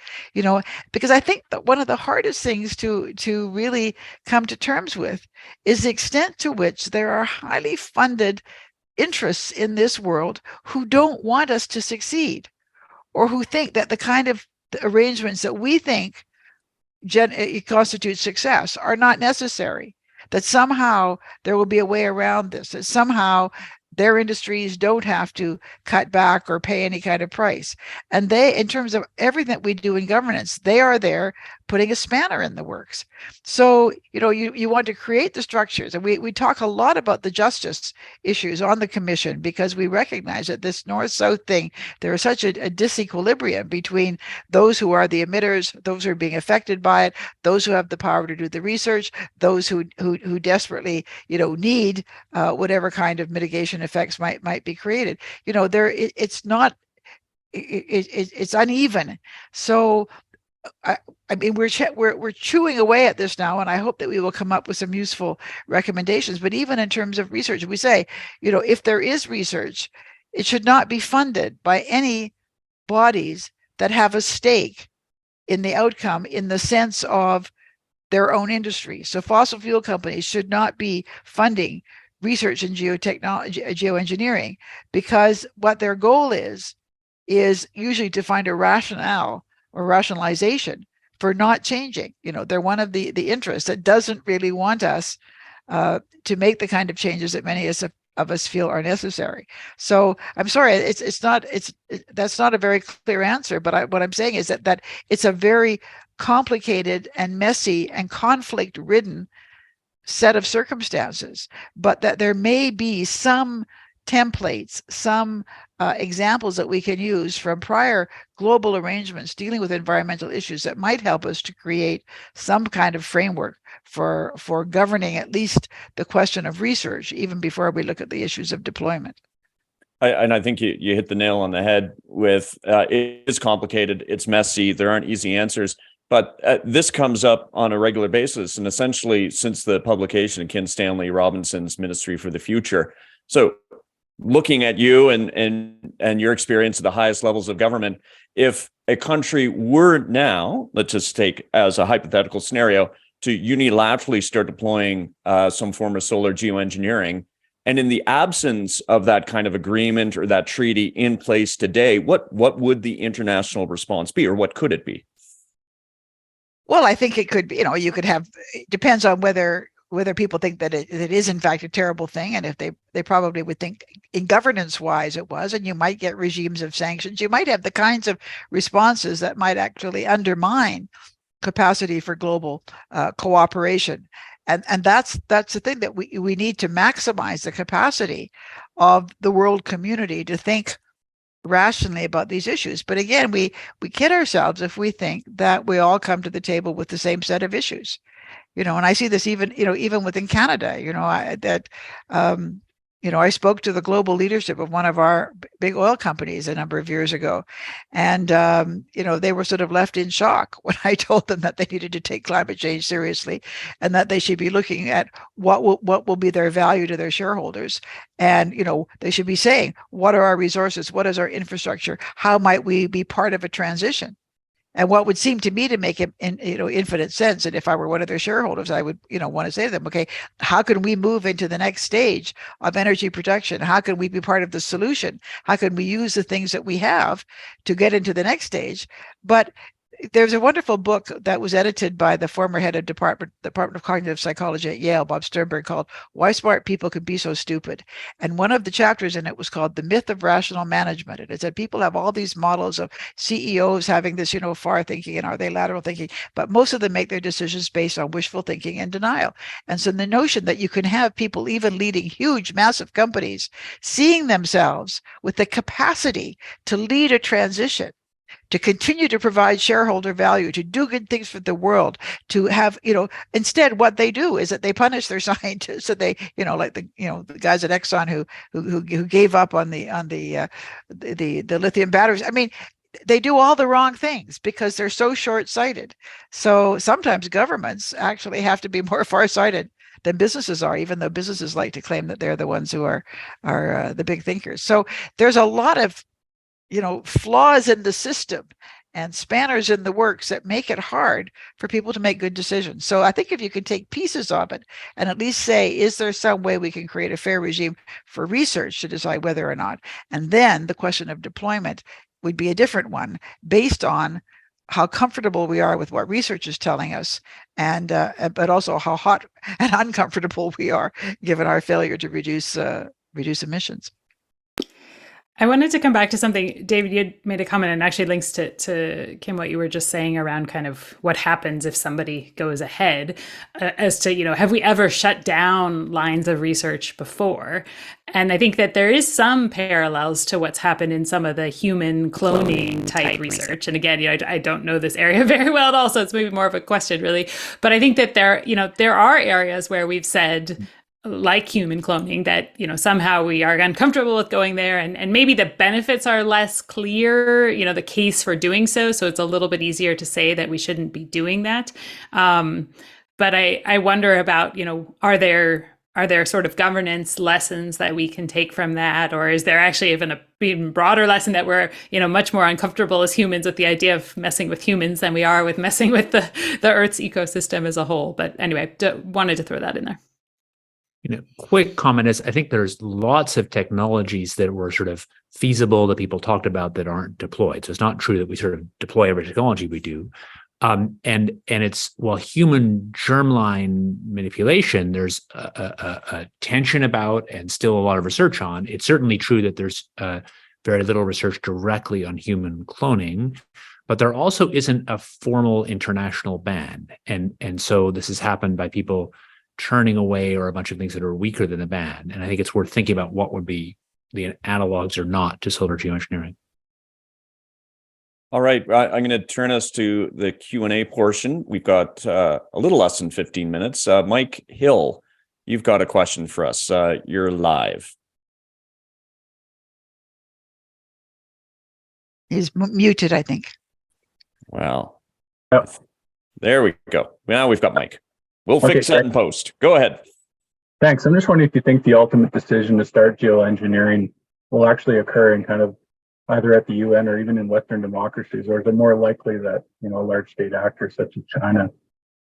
because I think that one of the hardest things to really come to terms with is the extent to which there are highly funded interests in this world who don't want us to succeed, or who think that the kind of arrangements that we think constitute success are not necessary, that somehow there will be a way around this, that somehow their industries don't have to cut back or pay any kind of price. And they, in terms of everything that we do in governance, they are there putting a spanner in the works. So, you want to create the structures. And we talk a lot about the justice issues on the commission, because we recognize that this north-south thing, there is such a disequilibrium between those who are the emitters, those who are being affected by it, those who have the power to do the research, those who desperately, need whatever kind of mitigation effects might be created. It's not, it's uneven. So I mean, we're chewing away at this now, and I hope that we will come up with some useful recommendations. But even in terms of research, we say, if there is research, it should not be funded by any bodies that have a stake in the outcome in the sense of their own industry. So fossil fuel companies should not be funding research in geoengineering, because what their goal is usually to find a rationale or rationalization for not changing. They're one of the interests that doesn't really want us to make the kind of changes that many of us feel are necessary. So I'm sorry, that's not a very clear answer. But what I'm saying is that it's a very complicated and messy and conflict-ridden set of circumstances, but that there may be some templates, some examples that we can use from prior global arrangements dealing with environmental issues that might help us to create some kind of framework for governing at least the question of research, even before we look at the issues of deployment. I think you hit the nail on the head with it is complicated, it's messy, there aren't easy answers. But this comes up on a regular basis, and essentially since the publication of Ken Stanley Robinson's Ministry for the Future. So looking at you and your experience at the highest levels of government, if a country were now, let's just take as a hypothetical scenario, to unilaterally start deploying some form of solar geoengineering, and in the absence of that kind of agreement or that treaty in place today, what would the international response be, or what could it be? Well, I think it could be, you could have, it depends on whether people think that it is in fact a terrible thing, and if they probably would think in governance wise it was, and you might get regimes of sanctions. You might have the kinds of responses that might actually undermine capacity for global cooperation. And that's the thing, that we need to maximize the capacity of the world community to think rationally about these issues. But again, we kid ourselves if we think that we all come to the table with the same set of issues. And I see this even within Canada. I spoke to the global leadership of one of our big oil companies a number of years ago, and they were sort of left in shock when I told them that they needed to take climate change seriously, and that they should be looking at what will be their value to their shareholders, and they should be saying, what are our resources, what is our infrastructure, how might we be part of a transition? And what would seem to me to make it infinite sense, and if I were one of their shareholders, I would want to say to them, okay, how can we move into the next stage of energy production? How can we be part of the solution? How can we use the things that we have to get into the next stage? But there's a wonderful book that was edited by the former head of Department of Cognitive Psychology at Yale, Bob Sternberg, called Why Smart People Can Be So Stupid. And one of the chapters in it was called The Myth of Rational Management. And it said people have all these models of CEOs having this, far thinking, and are they lateral thinking? But most of them make their decisions based on wishful thinking and denial. And so the notion that you can have people even leading huge, massive companies seeing themselves with the capacity to lead a transition, to continue to provide shareholder value, to do good things for the world, to have, instead what they do is that they punish their scientists. So they, like the guys at Exxon who gave up on the lithium batteries. I mean, they do all the wrong things because they're so short-sighted. So sometimes governments actually have to be more far-sighted than businesses are, even though businesses like to claim that they're the ones who are the big thinkers. So there's a lot of flaws in the system and spanners in the works that make it hard for people to make good decisions. So I think if you can take pieces of it and at least say, is there some way we can create a fair regime for research to decide whether or not? And then the question of deployment would be a different one based on how comfortable we are with what research is telling us, and but also how hot and uncomfortable we are given our failure to reduce emissions. I wanted to come back to something, David, you had made a comment, and actually links to Kim, what you were just saying around kind of what happens if somebody goes ahead, as to, have we ever shut down lines of research before? And I think that there is some parallels to what's happened in some of the human cloning type research. And again, I don't know this area very well at all, so it's maybe more of a question really. But I think that there are areas where we've said, like human cloning, that somehow we are uncomfortable with going there, and maybe the benefits are less clear, the case for doing so it's a little bit easier to say that we shouldn't be doing that. But I wonder about, are there sort of governance lessons that we can take from that, or is there actually even a even broader lesson that we're much more uncomfortable as humans with the idea of messing with humans than we are with messing with the Earth's ecosystem as a whole? But anyway, wanted to throw that in there. Quick comment is, I think there's lots of technologies that were sort of feasible that people talked about that aren't deployed. So it's not true that we sort of deploy every technology we do. And it's, while human germline manipulation, there's a tension about and still a lot of research on. It's certainly true that there's very little research directly on human cloning, but there also isn't a formal international ban. And so this has happened by people turning away or a bunch of things that are weaker than the ban. And I think it's worth thinking about what would be the analogs or not to solar geoengineering. All right, I'm going to turn us to the Q&A portion. We've got a little less than 15 minutes. Mike Hill, you've got a question for us. You're live. He's muted, I think. Well, there we go. Now we've got Mike. We'll fix that in post. Go ahead. Thanks. I'm just wondering if you think the ultimate decision to start geoengineering will actually occur in kind of either at the UN or even in Western democracies, or is it more likely that, a large state actor such as China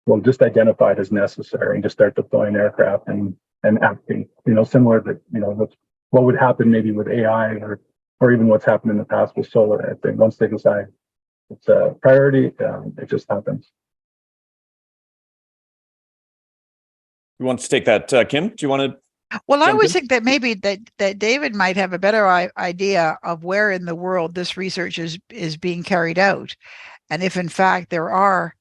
will just identify it as necessary and just start deploying aircraft and acting, similar to, what would happen maybe with AI or even what's happened in the past with solar. I think once they decide it's a priority, it just happens. Who wants to take that? Kim, do you want to? Well, I always think that maybe that David might have a better idea of where in the world this research is being carried out. And if in fact there are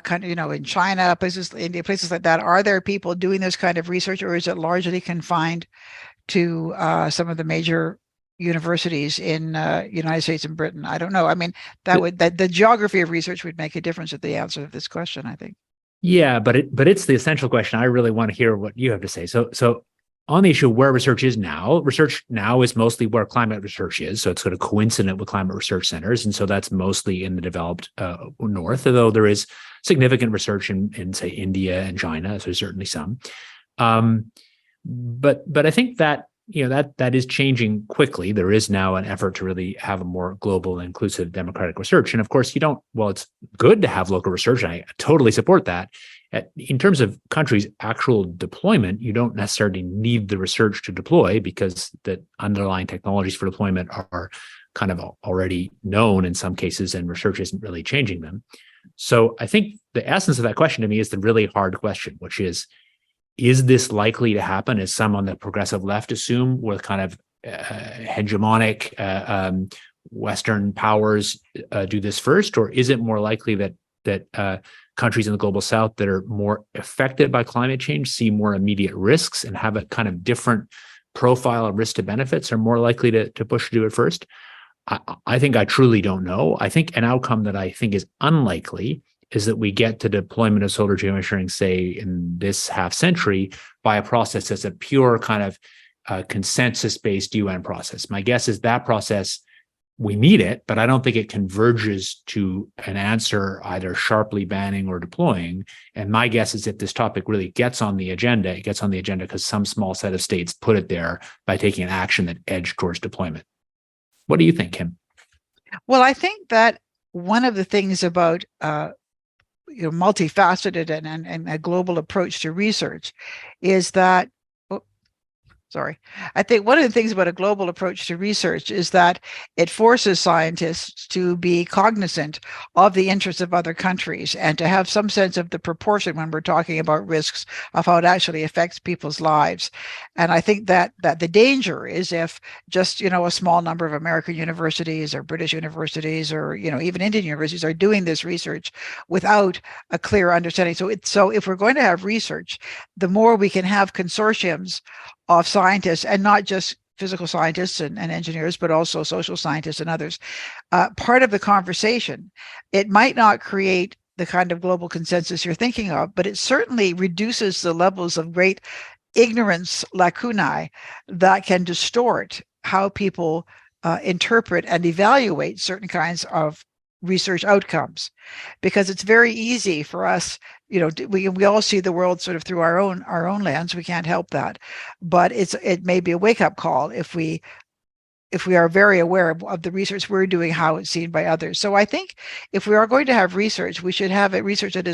kind of, in China, places, India, places like that, are there people doing this kind of research, or is it largely confined to some of the major universities in United States and Britain? I don't know. I mean, that the geography of research would make a difference at the answer to this question, I think. Yeah, but it's the essential question. I really want to hear what you have to say. So on the issue of where research now is mostly where climate research is. So it's sort of coincident with climate research centers. And so that's mostly in the developed north, although there is significant research in say, India and China. So there's certainly some. But I think that that is changing quickly. There is now an effort to really have a more global, inclusive, democratic research. And of course, it's good to have local research, and I totally support that. In terms of countries' actual deployment, you don't necessarily need the research to deploy because the underlying technologies for deployment are kind of already known in some cases, and research isn't really changing them. So I think the essence of that question to me is the really hard question, which is this likely to happen, as some on the progressive left assume, with kind of hegemonic Western powers do this first, or is it more likely that countries in the global south that are more affected by climate change see more immediate risks and have a kind of different profile of risk to benefits are more likely to push to do it first? I think I truly don't know. I think an outcome that I think is unlikely is that we get to deployment of solar geoengineering, say, in this half century by a process that's a pure kind of consensus-based UN process. My guess is that process, we need it, but I don't think it converges to an answer either sharply banning or deploying. And my guess is if this topic really gets on the agenda, it gets on the agenda because some small set of states put it there by taking an action that edged towards deployment. What do you think, Kim? Well, I think that one of the things about multifaceted and a global approach to research is that, I think one of the things about a global approach to research is that it forces scientists to be cognizant of the interests of other countries and to have some sense of the proportion when we're talking about risks of how it actually affects people's lives. And I think that the danger is if just, a small number of American universities or British universities or, even Indian universities are doing this research without a clear understanding. So if we're going to have research, the more we can have consortiums of scientists, and not just physical scientists and engineers, but also social scientists and others, part of the conversation. It might not create the kind of global consensus you're thinking of, but it certainly reduces the levels of great ignorance lacunae that can distort how people interpret and evaluate certain kinds of research outcomes, because it's very easy for us, we all see the world sort of through our own lens. We can't help that, but it may be a wake-up call if we are very aware of the research we're doing, how it's seen by others. So I think if we are going to have research, we should have a research that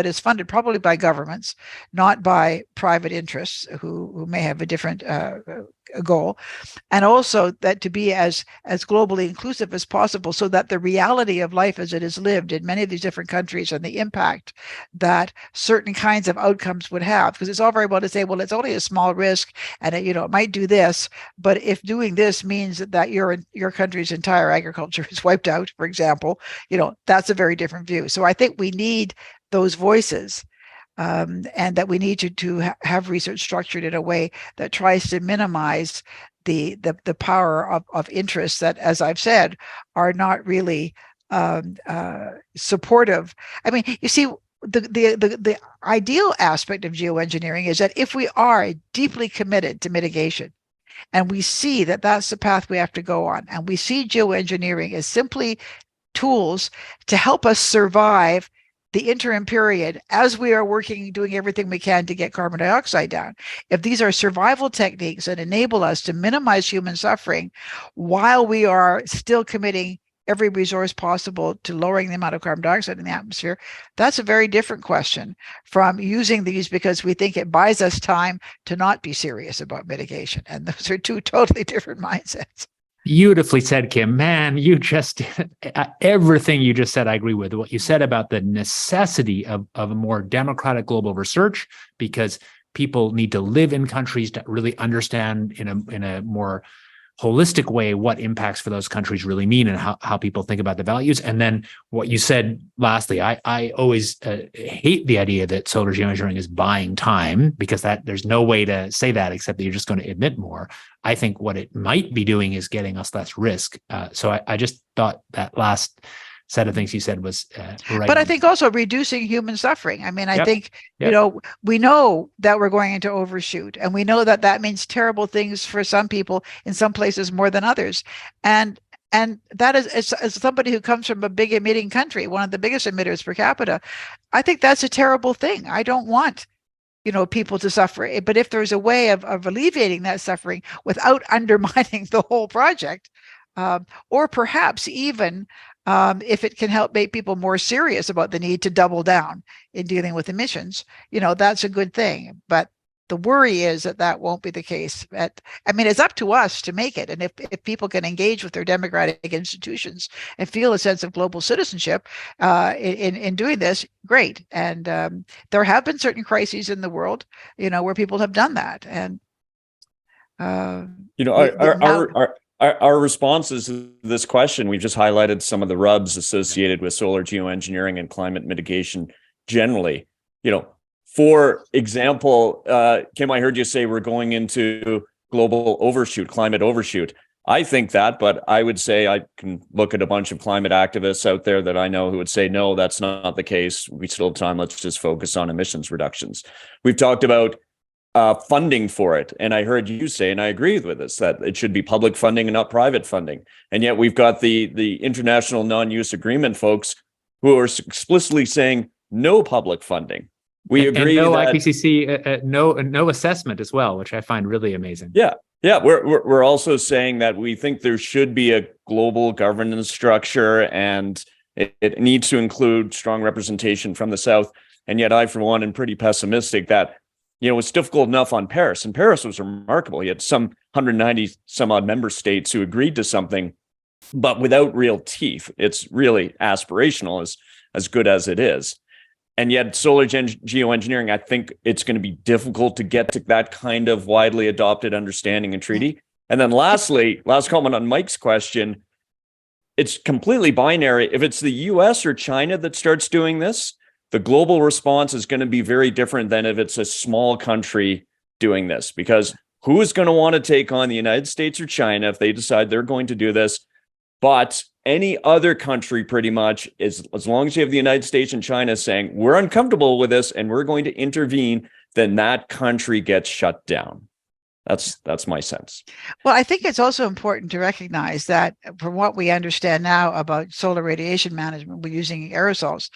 is funded probably by governments, not by private interests who may have a different goal, and also that to be as globally inclusive as possible, so that the reality of life as it is lived in many of these different countries and the impact that certain kinds of outcomes would have, because it's all very well to say, well, it's only a small risk and it might do this, but if doing this means that your country's entire agriculture is wiped out, for example, that's a very different view. So I think we need those voices. And that we need to have research structured in a way that tries to minimize the power of interests that, as I've said, are not really supportive. I mean, you see, the ideal aspect of geoengineering is that if we are deeply committed to mitigation, and we see that that's the path we have to go on, and we see geoengineering as simply tools to help us survive the interim period as we are doing everything we can to get carbon dioxide down. If these are survival techniques that enable us to minimize human suffering while we are still committing every resource possible to lowering the amount of carbon dioxide in the atmosphere, that's a very different question from using these because we think it buys us time to not be serious about mitigation. And those are two totally different mindsets. Beautifully said, Kim. Man, everything you just said, I agree with. What you said about the necessity of a more democratic global research, because people need to live in countries to really understand in a more holistic way what impacts for those countries really mean and how people think about the values. And then what you said lastly, I always hate the idea that solar geoengineering is buying time, because there's no way to say that except that you're just going to emit more. I think what it might be doing is getting us less risk. So I just thought that last set of things you said was right. But I think also reducing human suffering. I mean, I think, we know that we're going into overshoot, and we know that means terrible things for some people in some places more than others. And that is, as somebody who comes from a big emitting country, one of the biggest emitters per capita, I think that's a terrible thing. I don't want people to suffer. But if there's a way of alleviating that suffering without undermining the whole project, or perhaps even if it can help make people more serious about the need to double down in dealing with emissions, that's a good thing. But the worry is that won't be the case. It's up to us to make it. And if people can engage with their democratic institutions and feel a sense of global citizenship in doing this, great. And there have been certain crises in the world, where people have done that. And our responses to this question, we've just highlighted some of the rubs associated with solar geoengineering and climate mitigation generally. For example, Kim, I heard you say we're going into climate overshoot. I think that, but I would say I can look at a bunch of climate activists out there that I know who would say, no, that's not the case. We still have time. Let's just focus on emissions reductions. We've talked about funding for it. And I heard you say, and I agree with this, that it should be public funding and not private funding. And yet we've got the international non-use agreement folks who are explicitly saying no public funding. We agree and no that IPCC, no assessment as well, which I find really amazing. Yeah. We're also saying that we think there should be a global governance structure, and it needs to include strong representation from the South. And yet I, for one, am pretty pessimistic that, it's difficult enough on Paris. And Paris was remarkable. You had some 190 some odd member states who agreed to something, but without real teeth. It's really aspirational, as good as it is. And yet solar geoengineering, I think it's going to be difficult to get to that kind of widely adopted understanding and treaty. And then lastly, last comment on Mike's question, it's completely binary. If it's the US or China that starts doing this, the global response is going to be very different than if it's a small country doing this, because who is going to want to take on the United States or China if they decide they're going to do this? But any other country, pretty much, is as long as you have the United States and China saying we're uncomfortable with this and we're going to intervene, then that country gets shut down. That's my sense. Well, I think it's also important to recognize that from what we understand now about solar radiation management, we're using aerosols.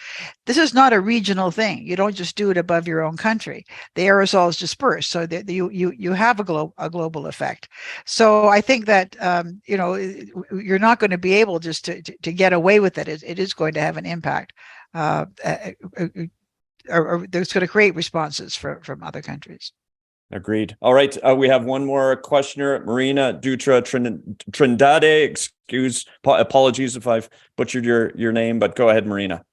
This is not a regional thing. You don't just do it above your own country. The aerosols disperse, so that you have a global effect. So I think that you're not going to be able just to get away with it. It is going to have an impact. Or there's going to create responses from other countries. Agreed. All right. We have one more questioner, Marina Dutra Trindade. Apologies if I've butchered your name, but go ahead, Marina.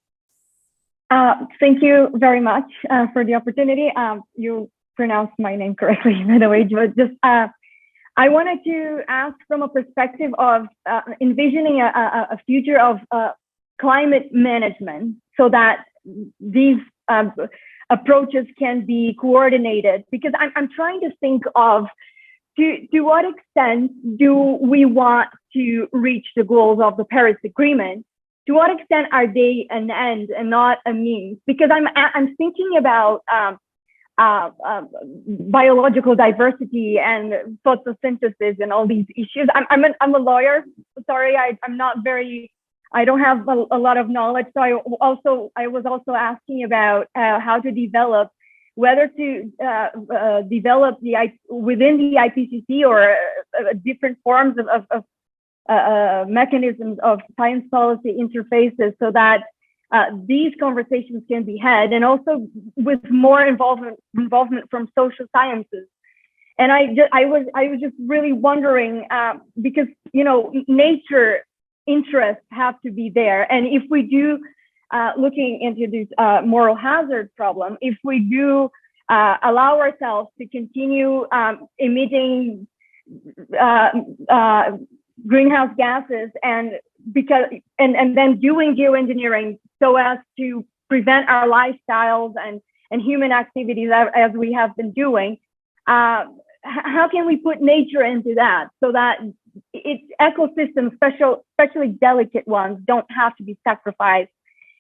Thank you very much for the opportunity. You pronounced my name correctly, by the way. Just I wanted to ask from a perspective of envisioning a future of climate management, so that these approaches can be coordinated, because I'm trying to think of to what extent do we want to reach the goals of the Paris Agreement? To what extent are they an end and not a means? Because I'm thinking about biological diversity and photosynthesis and all these issues. I'm a lawyer. Sorry, I don't have a lot of knowledge. So I was also asking about how to develop, whether to develop within the IPCC or different forms of mechanisms of science policy interfaces, so that these conversations can be had, and also with more involvement from social sciences. And I was just really wondering, because nature interests have to be there. And if we do, looking into this moral hazard problem, if we do allow ourselves to continue emitting greenhouse gases, and then doing geoengineering so as to prevent our lifestyles and human activities as we have been doing, how can we put nature into that so that its ecosystems, especially delicate ones, don't have to be sacrificed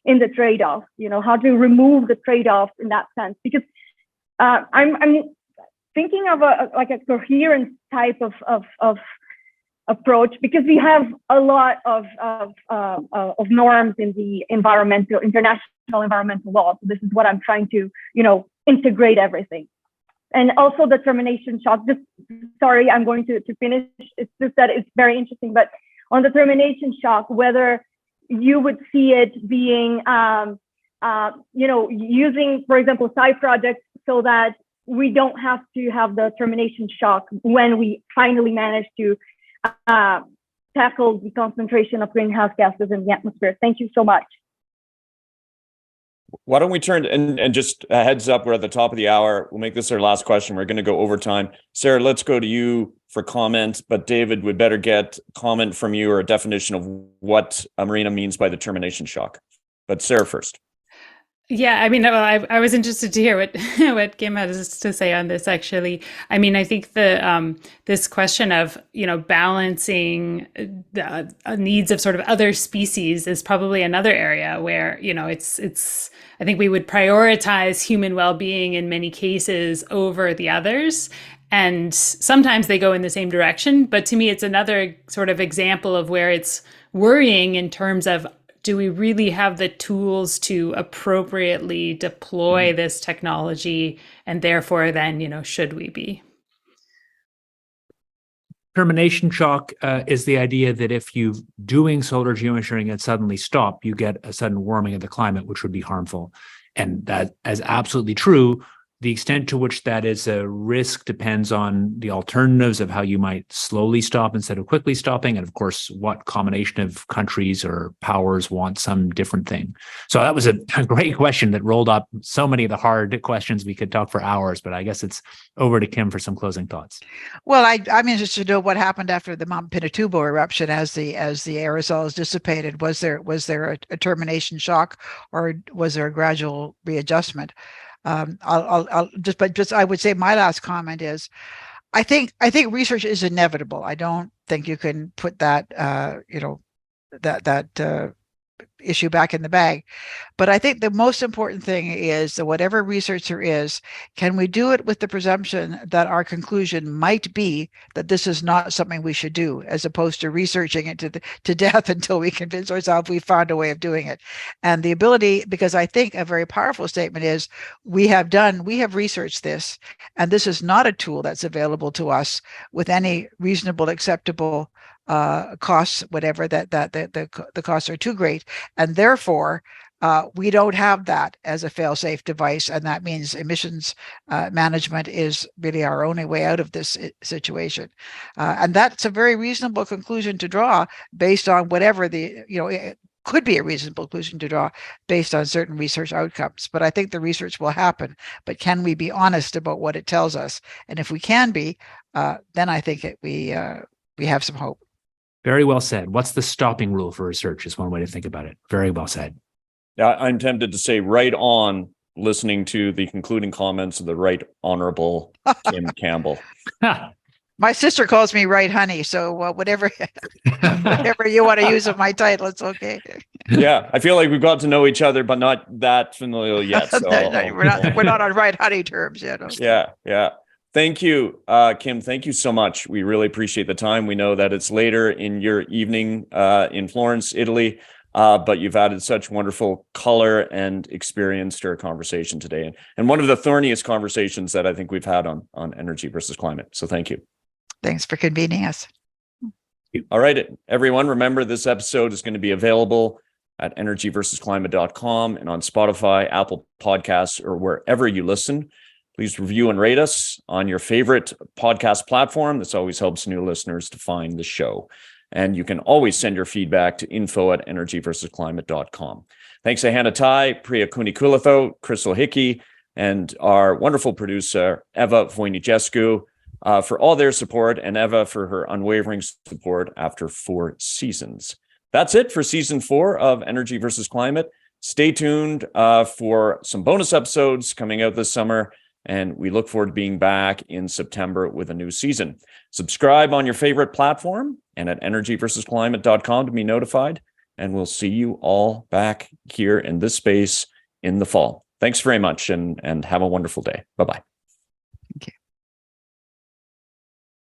in the trade-off? How to remove the trade-offs in that sense? Because I'm thinking of a coherent type of approach, because we have a lot of norms in the international environmental law. So this is what I'm trying to, integrate everything. And also the termination shock. Sorry, I'm going to finish. It's just that it's very interesting. But on the termination shock, whether you would see it being, using, for example, side projects so that we don't have to have the termination shock when we finally manage to tackle the concentration of greenhouse gases in the atmosphere. Thank you so much. Why don't we turn and just a heads up, we're at the top of the hour. We'll make this our last question. We're going to go overtime. Sarah, let's go to you for comment, but David, would better get comment from you or a definition of what Marina means by the termination shock. But Sarah first. Yeah, I mean, I was interested to hear what Kim has to say on this. Actually, I mean, I think the this question of balancing the needs of sort of other species is probably another area where it's I think we would prioritize human well-being in many cases over the others. And sometimes they go in the same direction, but to me, it's another sort of example of where it's worrying in terms of, do we really have the tools to appropriately deploy this technology? And therefore, then, should we be? Termination shock is the idea that if you're doing solar geoengineering and suddenly stop, you get a sudden warming of the climate, which would be harmful. And that is absolutely true. The extent to which that is a risk depends on the alternatives of how you might slowly stop instead of quickly stopping. And of course, what combination of countries or powers want some different thing. So that was a great question that rolled up so many of the hard questions. We could talk for hours, but I guess it's over to Kim for some closing thoughts. Well, I'm interested to know what happened after the Mount Pinatubo eruption as the aerosols dissipated. Was there a termination shock, or was there a gradual readjustment? I would say my last comment is, I think research is inevitable. I don't think you can put that issue back in the bag. But I think the most important thing is that whatever research there is, can we do it with the presumption that our conclusion might be that this is not something we should do, as opposed to researching it to death until we convince ourselves we found a way of doing it. And the ability, because I think a very powerful statement is, we have researched this, and this is not a tool that's available to us with any reasonable, acceptable costs, whatever that the costs are too great, and therefore we don't have that as a fail-safe device, and that means emissions management is really our only way out of this situation, and that's a very reasonable conclusion to draw based on whatever it could be a reasonable conclusion to draw based on certain research outcomes. But I think the research will happen, but can we be honest about what it tells us? And if we can be, then I think we have some hope. Very well said. What's the stopping rule for research is one way to think about it. Very well said. Yeah, I'm tempted to say right on, listening to the concluding comments of the Right Honourable Kim Campbell. My sister calls me Right Honey, so whatever you want to use of my title, it's okay. Yeah, I feel like we've got to know each other, but not that familiar yet. So we're not on Right Honey terms yet. Yeah. Thank you, Kim. Thank you so much. We really appreciate the time. We know that it's later in your evening in Florence, Italy, but you've added such wonderful color and experience to our conversation today, and one of the thorniest conversations that I think we've had on energy versus climate. So thank you. Thanks for convening us. All right, everyone, remember this episode is going to be available at energyversusclimate.com and on Spotify, Apple Podcasts, or wherever you listen. Please review and rate us on your favorite podcast platform. This always helps new listeners to find the show. And you can always send your feedback to info@energyversusclimate.com. Thanks to Hannah Tai, Priya Kunikulatho, Crystal Hickey, and our wonderful producer, Eva Voinigescu, for all their support, and Eva for her unwavering support after 4 seasons. That's it for season 4 of Energy versus Climate. Stay tuned for some bonus episodes coming out this summer. And we look forward to being back in September with a new season. Subscribe on your favorite platform and at energyversusclimate.com to be notified. And we'll see you all back here in this space in the fall. Thanks very much and have a wonderful day. Bye-bye.